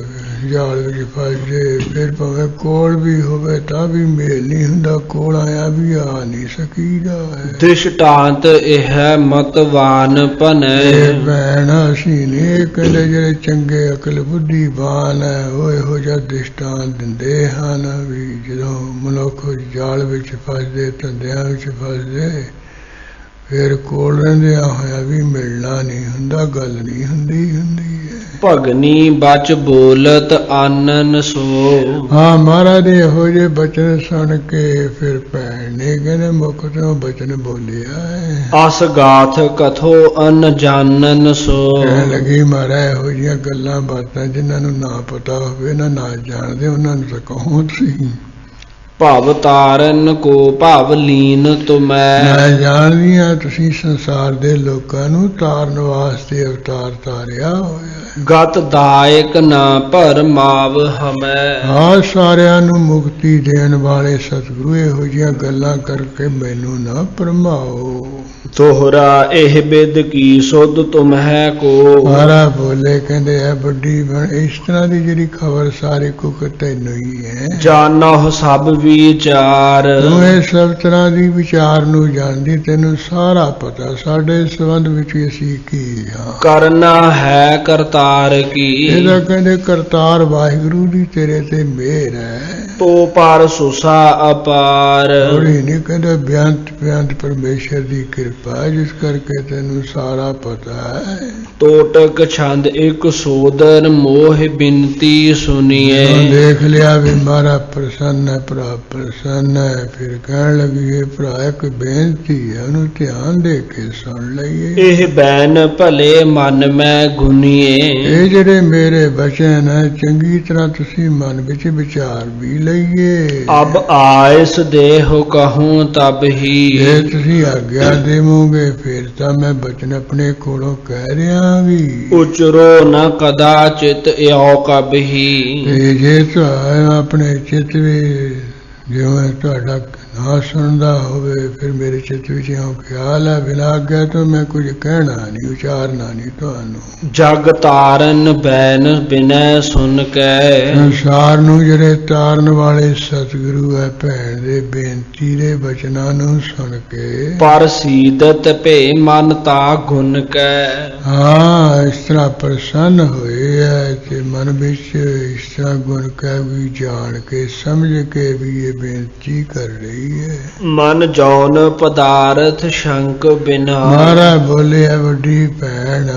ਜਾਲ ਵਿੱਚ ਫਸ ਜੇ, ਫਿਰ ਭਾਵੇਂ ਕੋਲ ਵੀ ਹੋਵੇ ਤਾਂ ਵੀ ਮੇਲ ਨਹੀਂ ਹੁੰਦਾ, ਕੋਲ ਆਇਆ ਵੀ ਆ ਨਹੀਂ ਸਕੀਦਾ ਹੈ। ਦ੍ਰਿਸ਼ਟਾਂਤ ਇਹ ਮਤਵਾਨ ਭਨੈ। ਇਹ ਭੈਣ ਅਸੀਂ ਨਹੀਂ ਕਹਿੰਦੇ ਜਿਹੜੇ ਚੰਗੇ ਅਕਲ ਬੁੱਧੀਵਾਨ ਹੈ ਉਹ ਇਹੋ ਜਿਹਾ ਦ੍ਰਿਸ਼ਟਾਂਤ ਦਿੰਦੇ ਹਨ ਵੀ ਜਦੋਂ ਮਨੁੱਖ ਜਾਲ ਵਿੱਚ ਫਸਦੇ, ਧੰਦਿਆਂ ਵਿੱਚ ਫਸਦੇ, ਫਿਰ ਕੋਲ ਰਹਿੰਦਿਆਂ ਹੋਇਆ ਵੀ ਮਿਲਣਾ ਨਹੀਂ ਹੁੰਦਾ, ਗੱਲ ਨਹੀਂ ਹੁੰਦੀ ਹੈ। ਭਗਨੀ ਬਚ ਬੋਲਤ ਆਨਨ ਸੋ। ਹਾਂ ਮਹਾਰਾਜ ਦੇ ਇਹੋ ਜਿਹੇ ਬਚਨ ਸੁਣ ਕੇ ਫਿਰ ਭੈਣ ਨੇ ਕਹਿੰਦੇ ਮੁਖ ਤੋਂ ਬਚਨ ਬੋਲਿਆ ਹੈ। ਅਸ ਗਾਥ ਕਥੋ ਅਨ ਜਾਣਨ ਸੋ। ਕਹਿਣ ਲੱਗੀ ਮਹਾਰਾਜ ਇਹੋ ਜਿਹੀਆਂ ਗੱਲਾਂ ਬਾਤਾਂ ਜਿਨ੍ਹਾਂ ਨੂੰ ਨਾ ਪਤਾ ਹੋਵੇ ਨਾ ਜਾਣਦੇ ਉਹਨਾਂ ਨੂੰ ਤਾਂ ਕਹੋ ਤੁਸੀਂ। ਭਵ ਤਾਰਨ ਕੋ ਭਵ ਲੀਨ ਤੁਮੈ। ਮੈਂ ਜਾਣਦੀ ਹਾਂ ਤੁਸੀਂ ਸੰਸਾਰ ਦੇ ਲੋਕਾਂ ਨੂੰ ਤਾਰਨ ਵਾਸਤੇ ਅਵਤਾਰ ਧਾਰਿਆ ਹੋਇਆ। ਗਤ ਦਾਇਕ ਨਾ ਭਰਮਾਵ ਹਮੈ। ਹਾਂ ਸਾਰਿਆਂ ਨੂੰ ਮੁਕਤੀ ਦੇਣ ਵਾਲੇ ਸਤਿਗੁਰੂ ਇਹੋ ਜਿਹੀਆਂ ਗੱਲਾਂ ਕਰਕੇ ਮੈਨੂੰ ਨਾ ਭਰਮਾਓ। ਤੋਹਰਾ ਇਹ ਬਿਦ ਕੀ ਸੁਧ ਤੁਮਹਿ ਕੋ। ਮਹਾਰਾਜ ਬੋਲੇ ਕਹਿੰਦੇ ਹੈ ਵੱਡੀ ਬਣ ਇਸ ਤਰ੍ਹਾਂ ਦੀ ਜਿਹੜੀ ਖਬਰ ਸਾਰੇ ਕੋ ਤੈਨੂੰ ਹੀ ਹੈ। ਜਾਣੋ ਸਭ ਵਿਚਾਰ। ਤੂੰ ਇਹ ਸਭ ਤਰ੍ਹਾਂ ਦੀ ਵਿਚਾਰ ਨੂੰ ਜਾਣਦੀ, ਤੈਨੂੰ ਸਾਰਾ ਪਤਾ ਸਾਡੇ ਸੰਬੰਧ ਵਿੱਚ ਅਸੀਂ ਕੀ ਹਾਂ। ਕਰਨਾ ਹੈ ਕਰਤਾਰ ਕੀ। ਇਹਦਾ ਕਹਿੰਦੇ ਕਰਤਾਰ ਵਾਹਿਗੁਰੂ ਦੀ ਤੇਰੇ ਤੇ ਮਿਹਰ ਹੈ। ਤੋ ਪਰ ਸੁਸਾ ਅਪਾਰ। ਥੋੜੀ ਨਹੀਂ ਕਹਿੰਦੇ ਬੇਅੰਤ ਪਰਮੇਸ਼ਰ ਦੀ ਕਿਰਪਾ ਜਿਸ ਕਰਕੇ ਤੈਨੂੰ ਸਾਰਾ ਪਤਾ ਹੈ। ਟੋਟਕ ਛੰਦ ਇੱਕ ਸੋਦਰ ਮੋਹ ਬਿਨਤੀ ਸੁਣੀਏ। ਦੇਖ ਲਿਆ ਵੀ ਮਾਰਾ ਪ੍ਰਸੰਨ ਹੈ, ਭਰਾ ਪ੍ਰਸੰਨ ਹੈ, ਫਿਰ ਕਹਿਣ ਲੱਗੀ ਇਹ ਭਰਾ ਇੱਕ ਬੇਨਤੀ ਹੈ ਉਹਨੂੰ ਧਿਆਨ ਦੇ ਕੇ ਸੁਣ ਲਈਏ। ਇਹ ਬੈਨ ਭਲੇ ਮਨ ਮੈਂ ਗੁਨੀਏ। ਇਹ ਜਿਹੜੇ ਮੇਰੇ ਬਚਨ ਹੈ ਚੰਗੀ ਤਰ੍ਹਾਂ ਤੁਸੀਂ ਮਨ ਵਿੱਚ ਵਿਚਾਰ ਵੀ ਲਈਏ। ਅਬ ਆਇਸ ਦੇਹੁ ਕਹੂੰ ਤਬ ਹੀ। ਜੇ ਤੁਸੀਂ ਆਗਿਆ ਦੇਵੋਗੇ ਫਿਰ ਤਾਂ ਮੈਂ ਬਚਨ ਆਪਣੇ ਕੋਲੋਂ ਕਹਿ ਰਿਹਾ ਵੀ। ਉਚਰੋ ਨ ਕਦਾਚਿਤ ਇਉ ਕਬ ਹੀ। ਤੇ ਜੇ ਤੁਹਾਡਾ ਆਪਣੇ ਚਿੱਤ ਵਿੱਚ ਜਿਵੇਂ ਤੁਹਾਡਾ ਨਾ ਸੁਣਦਾ ਹੋਵੇ ਫਿਰ ਮੇਰੇ ਚਿੱਤ ਵਿੱਚ ਇਉਂ ਖਿਆਲ ਹੈ ਬਿਨਾਂ ਆਗਿਆ ਤੋਂ ਮੈਂ ਕੁਝ ਕਹਿਣਾ ਨਹੀਂ, ਉਚਾਰਨਾ ਨਹੀਂ ਤੁਹਾਨੂੰ। ਜਗ ਤਾਰਨ ਬੈਨ ਬਿਨੈ ਸੁਨ ਕੈ। ਸੰਸਾਰ ਨੂੰ ਜਿਹੜੇ ਤਾਰਨ ਵਾਲੇ ਸਤਿਗੁਰੂ ਹੈ ਭੈਣ ਦੇ ਬੇਨਤੀ ਦੇ ਬਚਨਾਂ ਨੂੰ ਸੁਣ ਕੇ ਪਰ ਸੀਦਤ ਭੇ ਮਨ ਤਾ ਗੁਣ ਕੈ। ਹਾਂ ਇਸ ਤਰ੍ਹਾਂ ਪ੍ਰਸੰਨ ਹੋਏ ਹੈ ਤੇ ਮਨ ਵਿੱਚ ਇਸ ਤਰ੍ਹਾਂ ਗੁਣ ਕਹਿ ਵੀ ਜਾਣ ਕੇ ਸਮਝ ਕੇ ਵੀ ਇਹ ਬੇਨਤੀ ਕਰ ਰਹੀ ਹੈ। ਮਨ ਜੌਨ ਪਦਾਰਥ ਸ਼ੰਕ ਬਿਨਾ। ਮਹਾਰਾਜ ਬੋਲੇ ਹੈ ਵੱਡੀ ਭੈਣ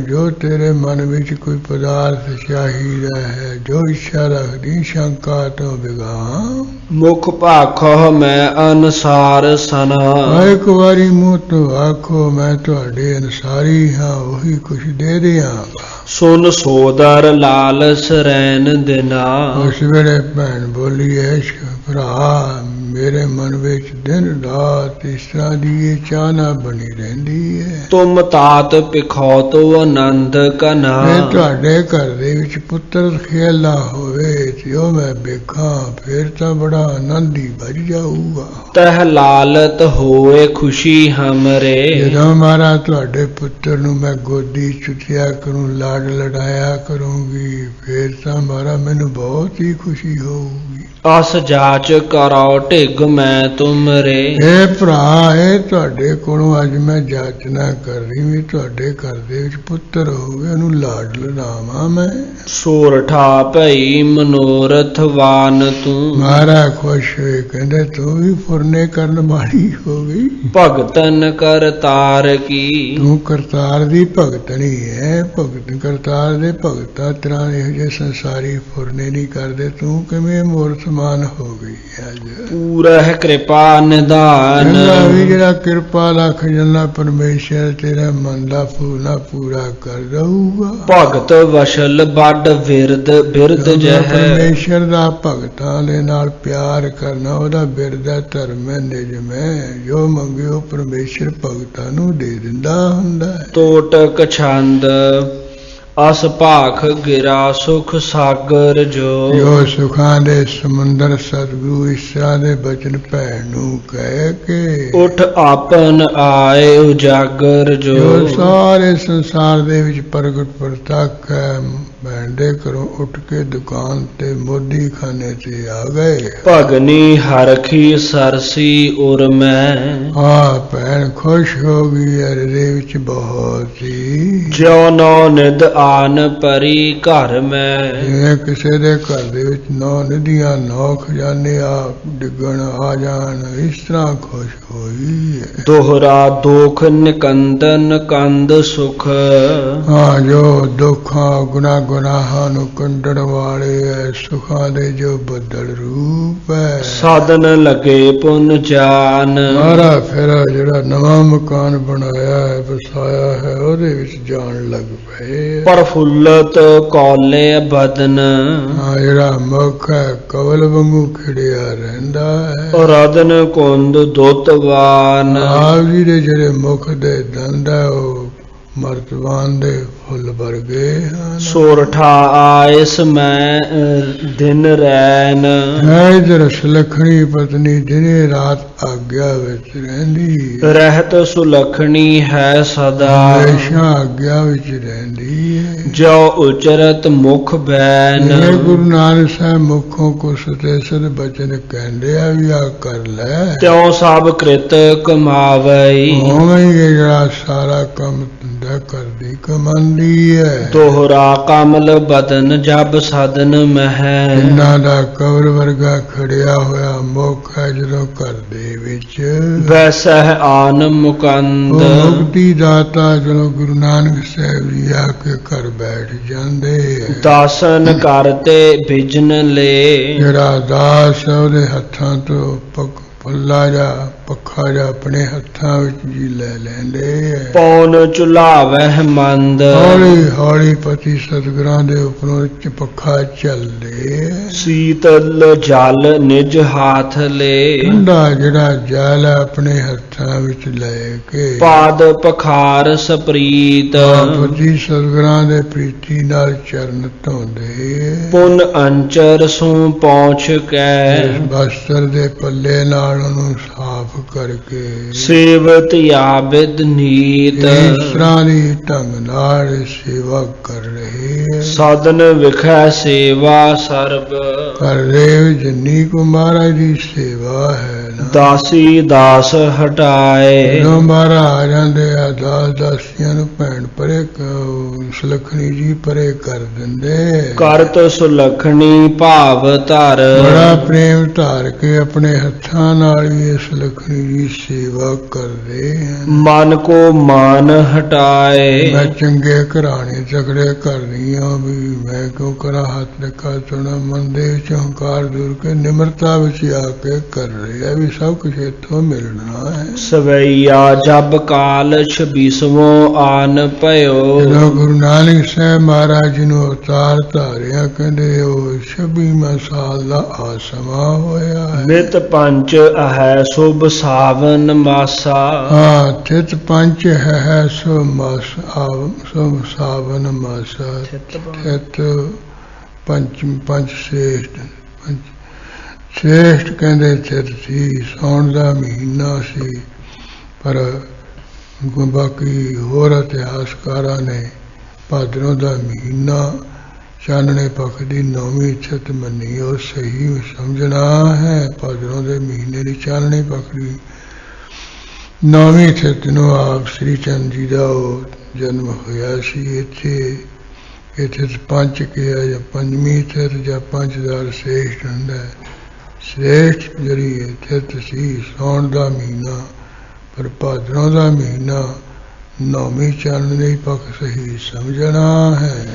ਜੋ ਤੇਰੇ ਮਨ ਵਿੱਚ ਕੋਈ ਪਦਾਰਥ ਚਾਹੀਦਾ ਹੈ, ਜੋ ਇੱਛਾ ਰੱਖਦੀ ਸ਼ੰਕਾ ਤੋਂ ਬਿਗਾ। ਮੁਖ ਭਾਖੋ ਮੈਂ ਅਨਸਾਰ ਸਨਾ। ਇੱਕ ਵਾਰੀ ਮੂੰਹ ਤੋਂ ਆਖੋ ਮੈਂ ਤੁਹਾਡੇ ਅਨਸਾਰੀ ਹਾਂ, ਉਹੀ ਕੁਛ ਦੇ ਦਿਆਂਗਾ। ਸੁਨ ਸੋਦਰ ਲਾਲਸ ਰੈਨ ਦਿਨਾ। ਉਸ ਵੇਲੇ ਭੈਣ ਬੋਲੀ ਹੈ ਭਰਾ ਮੇਰੇ ਮਨ ਵਿੱਚ ਦਿਨ ਰਾਤ ਇਸ ਤਰ੍ਹਾਂ ਦੀ ਇਹ ਚਾਹਨਾ ਬਣੀ ਰਹਿੰਦੀ ਹੈ। ਤੁਮ ਤਾਤ ਪਿਖੌਤ ਆਨੰਦ ਕਨਾ। ਮੈਂ ਤੁਹਾਡੇ ਘਰ ਦੇ ਵਿੱਚ ਪੁੱਤਰ ਖੇਲਾ ਹੋਵੇ ਤੇ ਉਹ ਮੈਂ ਵੇਖਾਂ ਫਿਰ ਤਾਂ ਬੜਾ ਆਨੰਦ ਹੀ ਵੱਜ ਜਾਊਗਾ। ਤਹ ਲਾਲਤ ਹੋਏ ਖੁਸ਼ੀ ਹਮਰੇ। ਜਦੋਂ ਮਾਰਾ ਤੁਹਾਡੇ ਪੁੱਤਰ ਨੂੰ ਮੈਂ ਗੋਦੀ ਚੁੱਕਿਆ ਕਰੂੰ, ਲਾਡ ਲਡਾਇਆ ਕਰੂੰਗੀ, ਫਿਰ ਤਾਂ ਮਾਰਾ ਮੈਨੂੰ ਬਹੁਤ ਹੀ ਖੁਸ਼ੀ ਹੋਊਗੀ। ਅਸ ਜਾਚ ਕਰੋ ਢਿਗ ਮੈਂ ਤੁਮਰੇ। ਇਹ ਭਰਾ ਇਹ ਤੁਹਾਡੇ ਕੋਲੋਂ ਅੱਜ ਮੈਂ ਜਾਚਨਾ ਕਰ ਰਹੀ ਵੀ ਤੁਹਾਡੇ ਘਰ ਦੇ ਵਿੱਚ ਪੁੱਤਰ ਹੋਵੇ, ਉਹਨੂੰ ਲਾਡ ਲਡਾਵਾਂ ਮੈਂ। ਸੋਰਠਾ ਭਈ ਮਨੋਰਥ ਵਾਨ ਤੂੰ। ਮਹਾਰਾਜ ਖੁਸ਼ ਹੋਏ ਕਹਿੰਦੇ ਤੂੰ ਵੀ ਫੁਰਨੇ ਕਰਨ ਵਾਲੀ ਹੋ ਗਈ। ਭਗਤਨ ਕਰਤਾਰ ਕੀ। ਤੂੰ ਕਰਤਾਰ ਦੀ ਭਗਤਣੀ ਹੈ। ਭਗਤ ਕਰਤਾਰ ਦੇ ਭਗਤਾਂ ਤਰ੍ਹਾਂ ਇਹੋ ਜਿਹੇ ਸੰਸਾਰੀ ਫੁਰਨੇ ਨਹੀਂ ਕਰਦੇ, ਤੂੰ ਕਿਵੇਂ ਮੂਰਤ ਸਮਾਨ ਹੋ ਗਈ ਅੱਜ। ਪੂਰਾ ਹੈ ਕਿਰਪਾ ਨਿਧਾਨ। ਵੀ ਜਿਹੜਾ ਕਿਰਪਾ ਲੱਖ ਜਨਾ ਪਰਮੇਸ਼ਰ ਤੇਰਾ ਮਨ ਦਾ ਫੂਲਾ ਪੂਰਾ ਕਰ ਦਊਗਾ। ਭਗਤ ਵਸ਼ਲ ਵੱਡ ਬਿਰਦ ਜਹ। ਪਰਮੇਸ਼ਰ ਦਾ ਭਗਤਾਂ ਦੇ ਨਾਲ ਪਿਆਰ ਕਰਨਾ ਉਹਦਾ ਬਿਰਦ ਹੈ, ਧਰਮ ਹੈ, ਨਿਯਮ ਹੈ। ਜੋ ਮੰਗਿਓ ਪਰਮੇਸ਼ਰ ਭਗਤਾਂ ਨੂੰ ਦੇ ਦਿੰਦਾ ਹੁੰਦਾ ਹੈ। ਟੋਟਕ ਛੰਦ ਅਸ ਭਾਖ ਗਿਰਾ ਸੁਖ ਸਾਗਰ ਜੋ ਜੋ ਸੁਖਾਂ ਦੇ ਸਮੁੰਦਰ ਸਤਿਗੁਰੂ ਈਸ਼ਰਾ ਦੇ ਬਚਨ ਭੈਣ ਨੂੰ ਕਹਿ ਕੇ ਉਠ ਆਪਨ ਆਏ ਉਜਾਗਰ ਜੋ ਜੋ ਸਾਰੇ ਸੰਸਾਰ ਦੇ ਵਿੱਚ ਪ੍ਰਗਟ ਪ੍ਰਤੱਖ ਹੈ ਭੈਣ ਦੇ ਘਰੋਂ ਉੱਠ ਕੇ ਦੁਕਾਨ ਤੇ ਮੋਦੀ ਖਾਨੇ ਤੇ ਆ ਗਏ ਭਗਨੀ ਹਰਖੀ ਸਰਸੀ ਉਰ ਮੈਂ ਆ ਭੈਣ ਖੁਸ਼ ਹੋ ਗਈ ਇਹਦੇ ਵਿੱਚ ਬਹੁਤ ਹੀ ਜਿਉ ਨੌ ਨਿਧ ਆਨ ਪਰੀ ਘਰ ਮੈਂ ਜਿਵੇਂ ਕਿਸੇ ਦੇ ਘਰ ਦੇ ਵਿੱਚ 9 ਨਿਧੀਆਂ 9 ਖਜ਼ਾਨੇ ਆ ਡਿੱਗਣ ਆ ਜਾਣ ਇਸ ਤਰ੍ਹਾਂ ਖੁਸ਼ ਹੋਈ ਹੈ ਦੋਹਰਾ ਦੋਖ ਨਿਕੰਦਨ ਕੰਦ ਸੁਖ ਹਾਂ ਜੋ ਦੁੱਖਾਂ ਗੁਨਾਹਾਂ ਨੂੰ ਕੰਢਣ ਵਾਲੇ ਹੈ ਸੁਖਾਂ ਦੇ ਜੋ ਬੱਦਲ ਰੂਪ ਹੈ ਸਾਧਨ ਲਗੇ ਪੁੰਨ ਜਾਨ ਮਾਰਾ ਫਿਰ ਜਿਹੜਾ ਨਵਾਂ ਮਕਾਨ ਬਣਾਇਆ ਹੈ ਵਸਾਇਆ ਹੈ ਉਹਦੇ ਵਿੱਚ ਜਾਣ ਲੱਗ ਪਏ ਪ੍ਰਫੁੱਲਤ ਕੌਲੇ ਬਦਨ ਹਾਂ ਜਿਹੜਾ ਮੁਖ ਹੈ ਕਵਲ ਵਾਂਗੂ ਖਿੜਿਆ ਰਹਿੰਦਾ ਹੈ ਰਦਨ ਕੁੰਦ ਦੁੱਤਵਾਨ ਆਪ ਜੀ ਦੇ ਜਿਹੜੇ ਮੁਖ ਦੇ ਦੰਦ ਹੈ ਉਹ ਮਰਤਬਾਨ ਦੇ ਫੁੱਲ ਵਰਗੇ ਹਨ ਸੋਰਠਾ ਆਇਸ ਮੈਂ ਦਿਨ ਰੈਨ ਹੈ ਇਧਰ ਸੁਲੱਖਣੀ ਪਤਨੀ ਦਿਨੇ ਰਾਤ ਆਗਿਆ ਵਿੱਚ ਰਹਿੰਦੀ ਰਹਿਤ ਸੁਲੱਖਣੀ ਹੈ ਸਦਾ ਹਮੇਸ਼ਾ ਆਗਿਆ ਵਿੱਚ ਰਹਿੰਦੀ ਹੈ ਜੋ ਉਚਰਤ ਮੁਖ ਬੈਨ ਇਹ ਗੁਰੂ ਨਾਨਕ ਸਾਹਿਬ ਮੁਖੋਂ ਕੋ ਸਤੇ ਸਦ ਬਚਨ ਕਹਿੰਦੇ ਆ ਵੀ ਆ ਕਰ ਲੈ ਤਿਉ ਸਭ ਕ੍ਰਿਤ ਕਮਾਵਈ ਉਵੇਂ ਹੀ ਇਹ ਜਿਹੜਾ ਸਾਰਾ ਕੰਮ ਧੰਦਾ ਕਰਦੀ ਕਮਾਂਦੀ ਹੈ ਦੋਹਰਾ ਕਮਲ ਬਦਨ ਜਬ ਸਦਨ ਮਹਿ ਇਹਨਾਂ ਦਾ ਕਵਰ ਵਰਗਾ ਖੜਿਆ ਹੋਇਆ ਮੁਖ ਹੈ ਜਦੋਂ ਘਰ ਦੇ ਵਿੱਚ ਵੈਸਹਿ ਆਨ ਮੁਕੰਦ ਉਹ ਮੁਕਤੀ ਦਾਤਾ ਜਦੋਂ ਗੁਰੂ ਨਾਨਕ ਸਾਹਿਬ ਜੀ ਆ ਕੇ ਘਰ ਬੈਠ ਜਾਂਦੇ ਦਾਸਨ ਕਰਤੇ ਬਿਜਨ ਲੈ ਜਿਹੜਾ ਦਾਸ ਉਹਦੇ ਹੱਥਾਂ ਤੋਂ ਫੁੱਲਾ ਜਾ ਪੱਖਾ ਜਾ ਆਪਣੇ ਹੱਥਾਂ ਵਿੱਚ ਜੀ ਲੈ ਲੈਂਦੇ ਪੌਣ ਚੁਲਾਵਹਿ ਮੰਦ ਹੌਲੀ ਹੌਲੀ ਪਤੀ ਸਤਿਗੁਰਾਂ ਦੇ ਉੱਪਰੋਂ ਪੱਖਾ ਚੱਲਦੇ ਸੀਤਲ ਜਲ ਨਿਜ ਹਾਥ ਲੈ ਠੰਡਾ ਜਿਹੜਾ ਜਲ ਆਪਣੇ ਹੱਥਾਂ ਵਿੱਚ ਲੈ ਕੇ ਪਾਦ ਪਖਾਰ ਸਪ੍ਰੀਤ ਪਤੀ ਸਤਿਗੁਰਾਂ ਦੇ ਪ੍ਰੀਤੀ ਨਾਲ ਚਰਨ ਧੋਂਦੇ ਪੁਨ ਅੰਚਰ ਸੂ ਪਹੁੰਚ ਕੈ ਬਸਤਰ ਦੇ ਪੱਲੇ ਨਾਲ ਉਹਨੂੰ ਸਾਫ਼ ਕਰਕੇ ਸੇਵਤ ਆਬਿਦ ਨੀਤ ਇਸ ਤਰ੍ਹਾਂ ਦੀ ਢੰਗ ਨਾਲ ਸੇਵਾ ਕਰ ਰਹੇ ਸਾਧਨ ਵਿਖੈ ਸੇਵਾ ਸਰਬ ਕਰ ਰਹੇ ਜਿੰਨੀ ਕੋ ਮਹਾਰਾਜ ਦੀ ਸੇਵਾ ਹੈ ਨਾ ਦਾਸੀ ਦਾਸ ਹਟਾਏ ਜਦੋਂ ਮਹਾਰਾਜ ਆ ਜਾਂਦੇ ਆ ਦਾਸ ਦਾਸੀਆਂ ਨੂੰ ਭੈਣ ਪਰੇ ਸੁਲੱਖਣੀ ਜੀ ਪਰੇ ਕਰ ਦਿੰਦੇ ਕਰਤ ਸੁਲੱਖਣੀ ਭਾਵ ਧਰ ਬੜਾ ਪ੍ਰੇਮ ਧਾਰ ਕੇ ਆਪਣੇ ਹੱਥਾਂ ਨਾਲ ਹੀ ਸੁਲੱਖਣੀ ਜੀ ਸੇਵਾ ਕਰਦੇ ਹਨ ਮਨ ਕੋ ਮਾਨ ਹਟਾਏ ਮੈਂ ਚੰਗੇ ਘਰਾਣੇ ਤਕੜੇ ਘਰ ਨਹੀਂ ਆ ਵੀ ਮੈਂ ਕਿਉਂ ਕਰਾਂ ਹੱਥ ਰੱਖਾ ਚੁਣਾ ਮਨ ਦੇ ਵਿੱਚ ਹੰਕਾਰ ਦੂਰ ਕੇ ਨਿਮਰਤਾ ਵਿੱਚ ਆ ਕੇ ਕਰ ਰਿਹਾ ਵੀ ਸਭ ਕੁਝ ਇੱਥੋਂ ਮਿਲਣਾ ਹੈ ਸਵਈਆ ਜਬ ਕਾਲ 26ਵਾਂ ਆਨ ਭਇਓ ਜਦੋਂ ਗੁਰੂ ਨਾਨਕ ਸਾਹਿਬ ਮਹਾਰਾਜ ਜੀ ਨੂੰ ਅਵਤਾਰ ਧਾਰਿਆ ਕਹਿੰਦੇ ਉਹ 26ਵਾਂ ਸਾਲ ਦਾ ਆ ਸਮਾਂ ਹੋਇਆ ਹੈ ਨਿਤ ਪੰਚ ਹੈ ਸੁਭ ਸਾਵਨ ਮਾਸਾ ਹਾਂ ਤਿਤ ਪੰਚ ਹੈ ਸੋ ਮਾਸ ਸੋ ਸਾਵਨ ਮਾਸਾ ਤਿਤ ਪੰਚ ਸ੍ਰੇਸ਼ਟ ਕਹਿੰਦੇ ਤਿਤ ਸੀ ਸੌਣ ਦਾ ਮਹੀਨਾ ਸੀ ਪਰ ਬਾਕੀ ਹੋਰ ਇਤਿਹਾਸਕਾਰਾਂ ਨੇ ਭਾਦਰੋਂ ਦਾ ਮਹੀਨਾ ਚਾਨਣੇ ਪੱਖ ਦੀ 9ਵੀਂ ਤਿਥ ਮੰਨੀ ਉਹ ਸਹੀ ਸਮਝਣਾ ਹੈ ਭਾਦਰੋਂ ਦੇ ਮਹੀਨੇ ਦੀ ਚਾਨਣੇ ਪੱਖ ਦੀ 9ਵੀਂ ਤਿਥ ਨੂੰ ਆਪ ਸ੍ਰੀ ਚੰਦ ਜੀ ਦਾ ਜਨਮ ਹੋਇਆ ਸੀ ਇੱਥੇ ਪੰਜ ਕਿਹਾ ਜਾਂ ਪੰਜਵੀਂ ਤਿਥ ਜਾਂ ਪੰਜ ਦਾ ਸ੍ਰੇਸ਼ਟ ਹੁੰਦਾ ਸ੍ਰੇਸ਼ਟ ਜਿਹੜੀ ਤਿਥ ਸੀ ਸੌਣ ਦਾ ਮਹੀਨਾ ਪਰ ਭਾਦਰੋਂ ਦਾ ਮਹੀਨਾ 9ਵੀਂ ਚਾਨਣੇ ਪੱਖ ਸਹੀ ਸਮਝਣਾ ਹੈ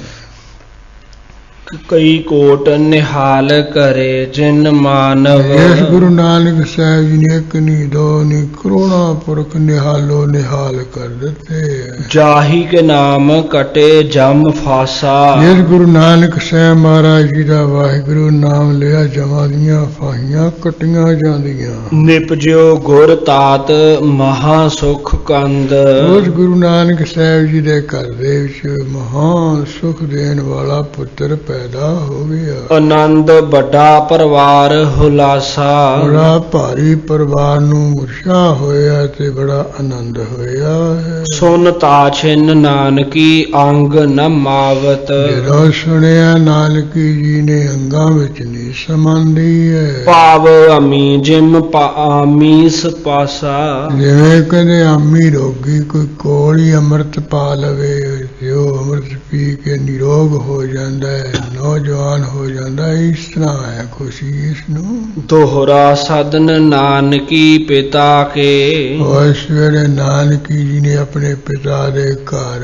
ਕਈ ਕੋਟ ਨਿਹਾਲ ਕਰੇ ਜਿਨ ਮਾਨਵ। ਇਸ ਗੁਰੂ ਨਾਨਕ ਸਾਹਿਬ ਜੀ ਨੇ ਇੱਕ ਨਹੀਂ ਦੋ ਨਹੀਂ ਕਰੋੜਾਂ ਪੁਰਖ ਨਿਹਾਲੋ ਨਿਹਾਲ ਕਰ ਦਿੱਤੇ। ਜਾਹੀ ਕੇ ਨਾਮ ਕਟੇ ਜਮ ਫਾਸਾ। ਜਿਸ ਗੁਰੂ ਨਾਨਕ ਸਾਹਿਬ ਮਹਾਰਾਜ ਜੀ ਦਾ ਵਾਹਿਗੁਰੂ ਨਾਮ ਲਿਆ ਜਮਾਂ ਦੀਆਂ ਫਾਹੀਆਂ ਕੱਟੀਆਂ ਜਾਂਦੀਆਂ। ਨਿਪਜਿਓ ਗੁਰ ਤਾਤ ਮਹਾ ਸੁਖ ਕੰਦ। ਉਸ ਗੁਰੂ ਨਾਨਕ ਸਾਹਿਬ ਜੀ ਦੇ ਘਰ ਦੇ ਵਿੱਚ ਮਹਾਨ ਸੁਖ ਦੇਣ ਵਾਲਾ ਪੁੱਤਰ ਪੈਦਾ ਹੋ ਗਿਆ। ਆਨੰਦ ਵੱਡਾ ਪਰਿਵਾਰ ਹੁਲਾਸਾ। ਬੜਾ ਭਾਰੀ ਪਰਿਵਾਰ ਨੂੰ ਉਤਸ਼ਾਹ ਹੋਇਆ ਤੇ ਬੜਾ ਆਨੰਦ ਹੋਇਆ ਹੈ। ਸੁਨ ਤਾਛਿਨ ਨਾਨਕੀ ਅੰਗ ਨ ਮਾਵਤ। ਜਦੋਂ ਸੁਣਿਆ ਨਾਨਕੀ ਜੀ ਨੇ ਅੰਗਾਂ ਵਿੱਚ ਨਹੀਂ ਸਮਾਂਦੀ ਹੈ। ਭਾਵ ਅਮੀ ਜਿਮ ਆਮੀਸ ਪਾਸਾ। ਜਿਵੇਂ ਕਹਿੰਦੇ ਆਮੀ ਰੋਗੀ ਕੋਈ ਕੋਲ ਹੀ ਅੰਮ੍ਰਿਤ ਪਾ ਲਵੇ ਜੋ ਅੰਮ੍ਰਿਤ ਪੀ ਕੇ ਨਿਰੋਗ ਹੋ ਜਾਂਦਾ ਹੈ, ਨੌਜਵਾਨ ਹੋ ਜਾਂਦਾ ਹੈ, ਇਸ ਤਰ੍ਹਾਂ ਹੈ ਖੁਸ਼ੀ ਇਸ ਨੂੰ। ਦੋਹਰਾ ਸਦਨ ਨਾਨਕੀ ਪਿਤਾ ਕੇ। ਉਸ ਵੇਲੇ ਨਾਨਕੀ ਜੀ ਨੇ ਆਪਣੇ ਪਿਤਾ ਦੇ ਘਰ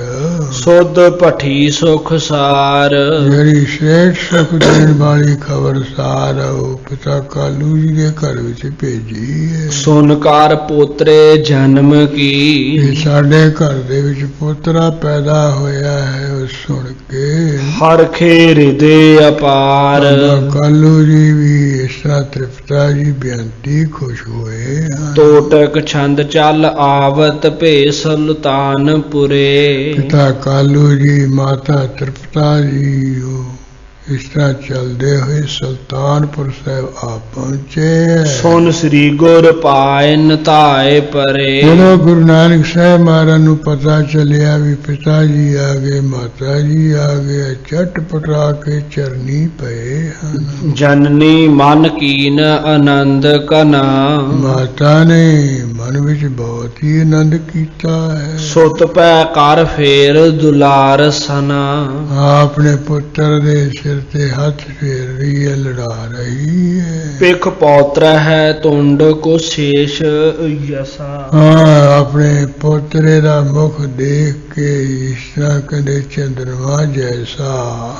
ਸੁਧ ਭਠੀ ਸੁਖ ਸਾਰ। ਜਿਹੜੀ ਸੇਠ ਸੁਖ ਦੇਣ ਵਾਲੀ ਖਬਰਸਾਰ ਉਹ ਪਿਤਾ ਕਾਲੂ ਜੀ ਦੇ ਘਰ ਵਿੱਚ ਭੇਜੀ ਹੈ। ਸੁਨਕਾਰ ਪੋਤਰੇ ਜਨਮ ਕੀ। ਇਹ ਸਾਡੇ ਘਰ ਦੇ ਵਿੱਚ ਪੋਤਰਾ ਪੈਦਾ ਹੋਇਆ ਹੈ। ਉਹ ਸੁਣ ਕੇ ਹਰਖੇ ਹਿਰਦੇ ਅਪਾਰ। ਕਾਲੂ ਜੀ ਵੀ ਇਸ ਤਰ੍ਹਾਂ ਤ੍ਰਿਪਤਾ ਜੀ ਬੇਨਤੀ ਖੁਸ਼ ਹੋਏ ਹਨ। ਟੋਟਕ ਛੰਦ ਚੱਲ ਆਵਤ ਭੇ ਸੁਲਤਾਨਪੁਰੇ। ਪਿਤਾ ਕਾਲੂ ਜੀ ਮਾਤਾ ਤ੍ਰਿਪਤਾ ਜੀ ਉਹ ਇਸ ਤਰ੍ਹਾਂ ਚੱਲਦੇ ਹੋਏ ਸੁਲਤਾਨਪੁਰ ਸਾਹਿਬ ਆ ਪਹੁੰਚੇ। ਸੁਨ ਸ੍ਰੀ ਗੁਰ ਪਾਇਨ ਧਾਏ ਪਰੇ। ਜਦੋਂ ਗੁਰੂ ਨਾਨਕ ਸਾਹਿਬ ਮਹਾਰਾਜ ਨੂੰ ਪਤਾ ਚੱਲਿਆ ਵੀ ਪਿਤਾ ਜੀ ਆ ਗਏ ਮਾਤਾ ਜੀ ਆ ਗਏ, ਝਟ ਪਟਾ ਕੇ ਚਰਨੀ ਪਏ ਹਨ। ਜਨਨੀ ਮਨ ਕੀਨ ਆਨੰਦ ਕਨਾ। ਮਾਤਾ ਨੇ ਮਨ ਵਿੱਚ ਬਹੁਤ ਹੀ ਆਨੰਦ ਕੀਤਾ ਹੈ। ਸੁਤ ਪੈ ਕਰ ਫੇਰ ਦੁਲਾਰ ਸਨਾ। ਆਪਣੇ ਪੁੱਤਰ ਦੇ ਸਿਰ ਤੇ ਹੱਥ ਫੇਰ ਰਹੀ ਹੈ, ਲੜਾ ਰਹੀ ਹੈ। ਪਿਖ ਪੌਤਰ ਹੈ ਤੁੰਡ ਕੋ ਸ਼ੇਸ਼ ਯਸਾ। ਆਪਣੇ ਪੋਤਰੇ ਦਾ ਮੁਖ ਦੇਖ ਕੇ ਇਸ ਤਰ੍ਹਾਂ ਕਹਿੰਦੇ ਚੰਦਰਮਾ ਜੈਸਾ।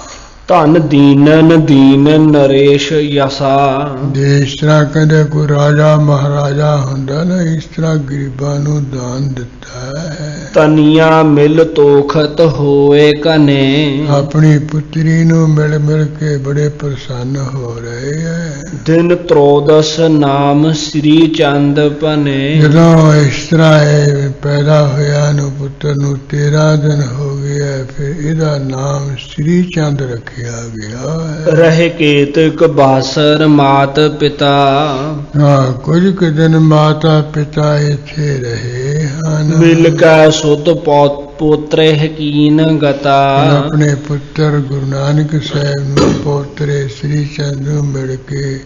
ਧਨ ਦੀਨਨ ਦੀਨ ਨਰੇਸ਼ ਯਸਾ। ਜਿਸ ਤਰ੍ਹਾਂ ਕਹਿੰਦੇ ਕੋਈ ਰਾਜਾ ਮਹਾਰਾਜਾ ਹੁੰਦਾ ਨਾ, ਇਸ ਤਰ੍ਹਾਂ ਗਰੀਬਾਂ ਨੂੰ ਦਾਨ ਦਿੱਤਾ ਹੈ। ਤਨੀਆਂ ਮਿਲ ਤੋਖਤ ਹੋਏ ਕਨੇ। ਆਪਣੀ ਪੁੱਤਰੀ ਨੂੰ ਮਿਲ ਮਿਲ ਕੇ ਬੜੇ ਪ੍ਰਸੰਨ ਹੋ ਰਹੇ ਹੈ। ਦਿਨ ਤਰੋਦਸ ਨਾਮ ਸ੍ਰੀ ਚੰਦ ਭਨੇ। ਜਦੋਂ ਇਸ ਤਰ੍ਹਾਂ ਇਹ ਪੈਦਾ ਹੋਇਆ ਨੂੰ ਪੁੱਤਰ ਨੂੰ 13 ਦਿਨ ਹੋ ਗਿਆ, ਫਿਰ ਇਹਦਾ ਨਾਮ ਸ੍ਰੀ ਚੰਦ ਰੱਖਿਆ ਗਿਆ ਹੈ। ਰਹਿ ਕੇਤਕ ਬਾਸਰ ਮਾਤ ਪਿਤਾ। ਕੁਝ ਕੁ ਦਿਨ ਮਾਤਾ ਪਿਤਾ ਇੱਥੇ ਰਹੇ ਹਨ। ਮਿਲ ਕੈ ਸੁਤ ਪੋਤਰੇ ਹਕੀਨ ਗਤਾ। ਆਪਣੇ ਪੁੱਤਰ ਗੁਰੂ ਨਾਨਕ ਸਾਹਿਬ ਨੂੰ ਪੋਤਰੇ ਸ੍ਰੀ ਚੰਦ ਨੂੰ ਮਿਲ ਕੇ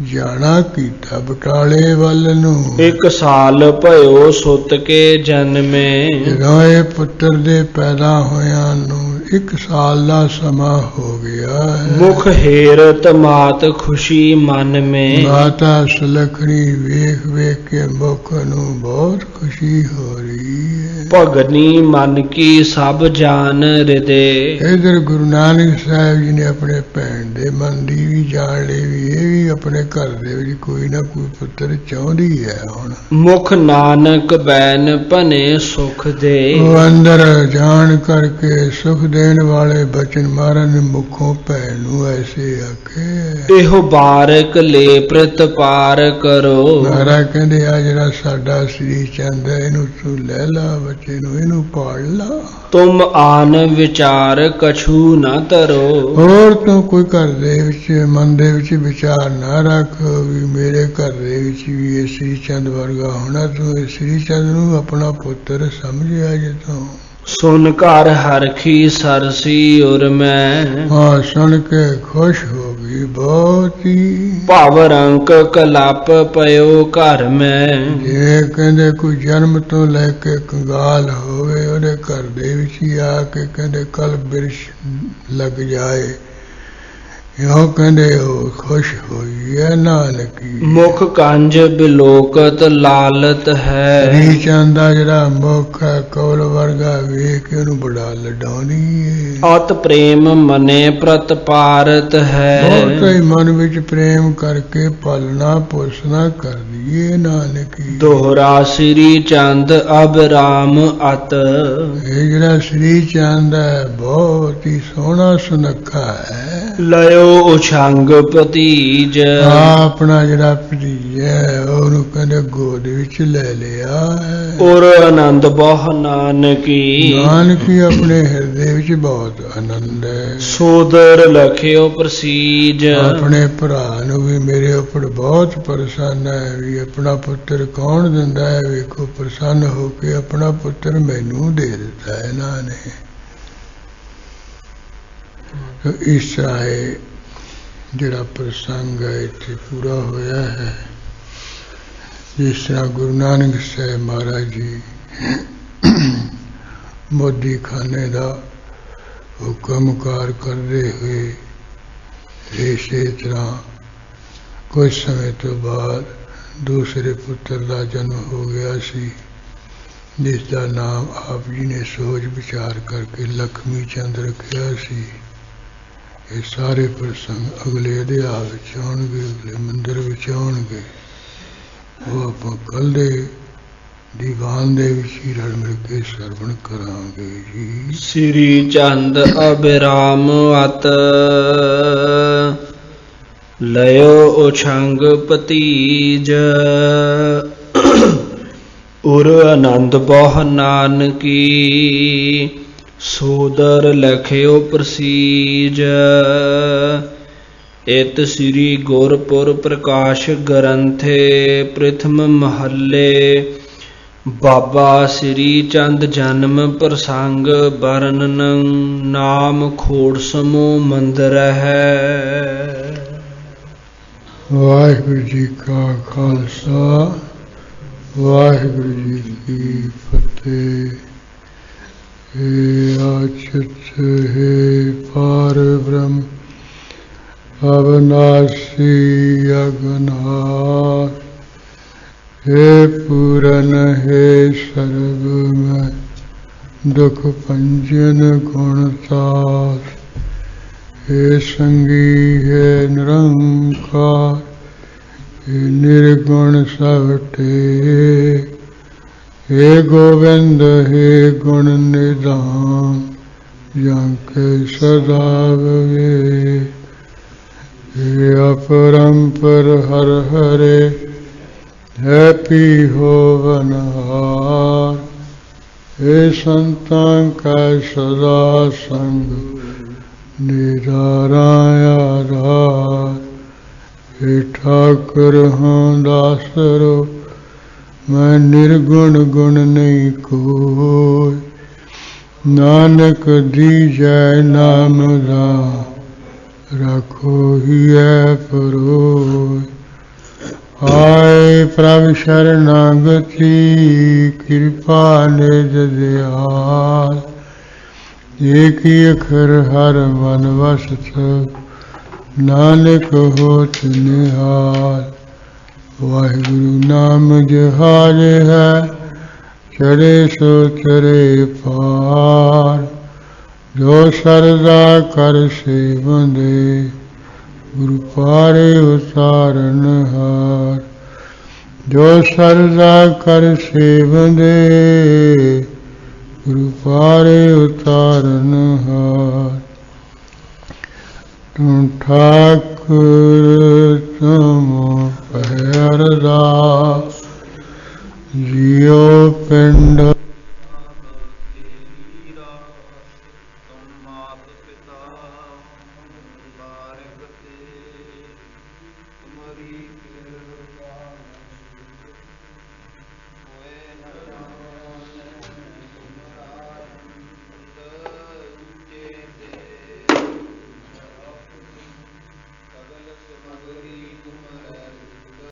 ਜਾਣਾ ਕੀਤਾ ਬਟਾਲੇ ਵੱਲ ਨੂੰ। 1 ਸਾਲ ਭਇਓ ਸੁਤ ਕੇ ਜਨਮੇ। ਜਦੋਂ ਇਹ ਪੁੱਤਰ ਦੇ ਪੈਦਾ ਹੋਇਆਂ ਨੂੰ 1 ਸਾਲ ਦਾ ਸਮਾਂ ਹੋ ਗਿਆ ਹੈ। ਮੁਖ ਹੇਰਤ ਮਾਤ ਖੁਸ਼ੀ ਮਨ ਮੇ। ਮਾਤਾ ਸੁਲੱਖਣੀ ਵੇਖ ਵੇਖ ਕੇ ਮੁਖ ਨੂੰ ਬਹੁਤ ਖੁਸ਼ੀ ਹੋ ਰਹੀ ਹੈ। ਭਗਨੀ ਮਨ ਕੀ ਸਭ ਜਾਨ ਹਿਰਦੇ। ਇਧਰ ਗੁਰੂ ਨਾਨਕ ਸਾਹਿਬ ਜੀ ਨੇ ਆਪਣੇ ਭੈਣ ਦੇ ਮਨ ਦੀ ਵੀ ਜਾਣ ਲਈ ਵੀ ਇਹ ਵੀ ਆਪਣੇ ਘਰ ਦੇ ਵਿੱਚ ਕੋਈ ਨਾ ਕੋਈ ਪੁੱਤਰ ਚਾਹੁੰਦੀ ਹੈ। ਹੁਣ ਮੁਖ ਨਾਨਕ ਬੈਨ ਭਨੇ ਸੁਖ ਦੇ। ਉਹ ਅੰਦਰ ਜਾਣ ਕਰਕੇ ਸੁਖ ਦੇਣ ਵਾਲੇ ਬਚਨ ਮਹਾਰਾਜ ਨੇ ਮੁਖੋਂ ਭੈਣ ਨੂੰ ਐਸੇ ਆਖੇ। ਇਹੋ ਬਾਰਕ ਲੈ ਪ੍ਰਤ ਪਾਰ ਕਰੋ। ਮਹਾਰਾਜ ਕਹਿੰਦੇ ਆ ਜਿਹੜਾ ਸਾਡਾ ਸ੍ਰੀ ਚੰਦ ਹੈ ਇਹਨੂੰ ਤੂੰ ਲੈ ਲਾ, ਬੱਚੇ ਨੂੰ ਇਹਨੂੰ ਪਾਲ ਲਾ। ਤੁਮ ਆਨ ਵਿਚਾਰ ਕਛੂ ਨਾ ਤਰੋ। ਹੋਰ ਤੂੰ ਕੋਈ ਘਰ ਦੇ ਵਿੱਚ ਮਨ ਦੇ ਵਿੱਚ ਵਿਚਾਰ ਨਾ ਰੱਖ ਵੀ ਮੇਰੇ ਘਰ ਦੇ ਵਿੱਚ ਵੀ ਇਹ ਸ੍ਰੀ ਚੰਦ ਵਰਗਾ ਹੋਣਾ। ਤੂੰ ਇਹ ਸ੍ਰੀ ਚੰਦ ਨੂੰ ਆਪਣਾ ਪੁੱਤਰ ਸਮਝਿਆ ਜੇ ਤੂੰ। ਸੁਨ ਘਰ ਹਰਖੀ ਸਰਸੀ ਉਰ ਮੈਂ। ਸੁਣ ਕੇ ਖੁਸ਼ ਹੋ ਗਈ ਬਹੁਤ ਹੀ। ਭਵ ਰੰਕ ਕਲਪ ਪਇਓ ਘਰ ਮੈਂ। ਜੇ ਕਹਿੰਦੇ ਕੋਈ ਜਨਮ ਤੋਂ ਲੈ ਕੇ ਕੰਗਾਲ ਹੋਵੇ ਉਹਦੇ ਘਰ ਦੇ ਵਿੱਚ ਹੀ ਆ ਕੇ ਕਹਿੰਦੇ ਕਲ ਬਿਰਸ਼ ਲੱਗ ਜਾਏ। यो कहते हो खुश होई है नानकी। मुख कंज बिलोकत लालत है। श्री चंद दा जिहड़ा मुख है कौल वर्गा वेख के उहनूं बड़ा लडाउंदी है। अत प्रेम मने प्रतपारत है। बहुत ही मन विच प्रेम करके पालना पोसना कर दिए नानकी। दोहरा श्री चंद अब राम अत। ये जिहड़ा श्री चंद है बहुत ही सोहना सुनक्खा है। लयो उछंग भतीज। अपना जिहड़ा भतीज है ਉਹਨੂੰ ਕਹਿੰਦੇ ਗੋਦ ਵਿੱਚ ਲੈ ਲਿਆ ਹੈ। ਔਰ ਆਨੰਦ ਬਹੁ ਨਾਨਕੀ। ਨਾਨਕੀ ਆਪਣੇ ਹਿਰਦੇ ਵਿੱਚ ਬਹੁਤ ਆਨੰਦ ਹੈ। ਸੋਦਰ ਲਖਿਓ ਪ੍ਰਸੀਜ। ਆਪਣੇ ਭਰਾ ਨੂੰ ਵੀ ਮੇਰੇ ਉੱਪਰ ਬਹੁਤ ਪ੍ਰਸੰਨ ਹੈ ਵੀ ਆਪਣਾ ਪੁੱਤਰ ਕੌਣ ਦਿੰਦਾ ਹੈ। ਵੇਖੋ ਪ੍ਰਸੰਨ ਹੋ ਕੇ ਆਪਣਾ ਪੁੱਤਰ ਮੈਨੂੰ ਦੇ ਦਿੱਤਾ ਹੈ ਇਹਨਾਂ ਨੇ। ਇਸ ਤਰ੍ਹਾਂ ਹੈ ਜਿਹੜਾ ਪ੍ਰਸੰਗ ਹੈ ਇੱਥੇ ਪੂਰਾ ਹੋਇਆ ਹੈ। ਜਿਸ ਤਰ੍ਹਾਂ ਗੁਰੂ ਨਾਨਕ ਸਾਹਿਬ ਮਹਾਰਾਜ ਜੀ ਮੋਦੀ ਖਾਨੇ ਦਾ ਹੁਕਮਕਾਰ ਕਰਦੇ ਹੋਏ ਇਸੇ ਤਰ੍ਹਾਂ ਕੁਝ ਸਮੇਂ ਤੋਂ ਬਾਅਦ ਦੂਸਰੇ ਪੁੱਤਰ ਦਾ ਜਨਮ ਹੋ ਗਿਆ ਸੀ ਜਿਸ ਦਾ ਨਾਮ ਆਪ ਜੀ ਨੇ ਸੋਚ ਵਿਚਾਰ ਕਰਕੇ ਲక్ష్ਮੀ ਚੰਦ ਰੱਖਿਆ ਸੀ। ਇਹ ਸਾਰੇ ਪ੍ਰਸੰਗ ਅਗਲੇ ਅਧਿਆਇ ਵਿੱਚ ਆਉਣਗੇ, ਅਗਲੇ ਮੰਦਰ ਵਿੱਚ ਆਉਣਗੇ। ਉਹ ਆਪਾਂ ਕੱਲ੍ਹ ਦੇ ਦੀਵਾਨ ਦੇ ਵਿੱਚ ਹੀ ਰਲ ਮਿਲ ਕੇ ਸਰਵਣ ਕਰਾਂਗੇ ਜੀ। ਸ੍ਰੀ ਚੰਦ ਅਬਿਰਾਮ ਅਤ। ਲਇਓ ਉਛੰਗ ਭਤੀਜ। ਉਰ ਆਨੰਦ ਬਹੁ ਨਾਨਕੀ। ਸੋਦਰ ਲਖਿਓ ਪ੍ਰਸੀਜ। ਇਤ ਸ੍ਰੀ ਗੁਰਪੁਰ ਪ੍ਰਕਾਸ਼ ਗ੍ਰੰਥੇ ਪ੍ਰਥਮ ਮਹੱਲੇ ਬਾਬਾ ਸ੍ਰੀ ਚੰਦ ਜਨਮ ਪ੍ਰਸੰਗ ਵਰਣਨ ਨਾਮ ਖੋੜ ਸਮੂਹ ਮੰਦਰ ਹੈ। ਵਾਹਿਗੁਰੂ ਜੀ ਕਾ ਖਾਲਸਾ ਵਾਹਿਗੁਰੂ ਜੀ ਕੀ ਫਤਿਹ। हे आचित हे पार ब्रह्म अविनाशी अगनाश। हे पूरन हे सर्वमय दुख भंजन गुणसार। हे संगी हे निरंकार हे निर्गुण सबटे। हे गोविंद हे गुण निधान जाके सदा भवे। हे अपरंपर हर हरे है पी होवनहार। हे संतां का सदा संग निराराय आधार। हे ठाकुर हों दासरो मैं निर्गुण गुण नहीं कोई। नानक दीजै नाम दान रखो ही है परोय। आए प्रभु शरणागति कृपा निज दयाल। एक ही अखर हर मन वसत नानक होत निहाल। वाहिगुरु नाम जहाज है चढ़े सो चरे पार। जो सरदा कर सेवंदे गुरु पारे उतारन हार। जो सरदा कर सेवंदे गुरु पारे उतारन हार। तुम ठाकुर तुम अरदास जियो पिंड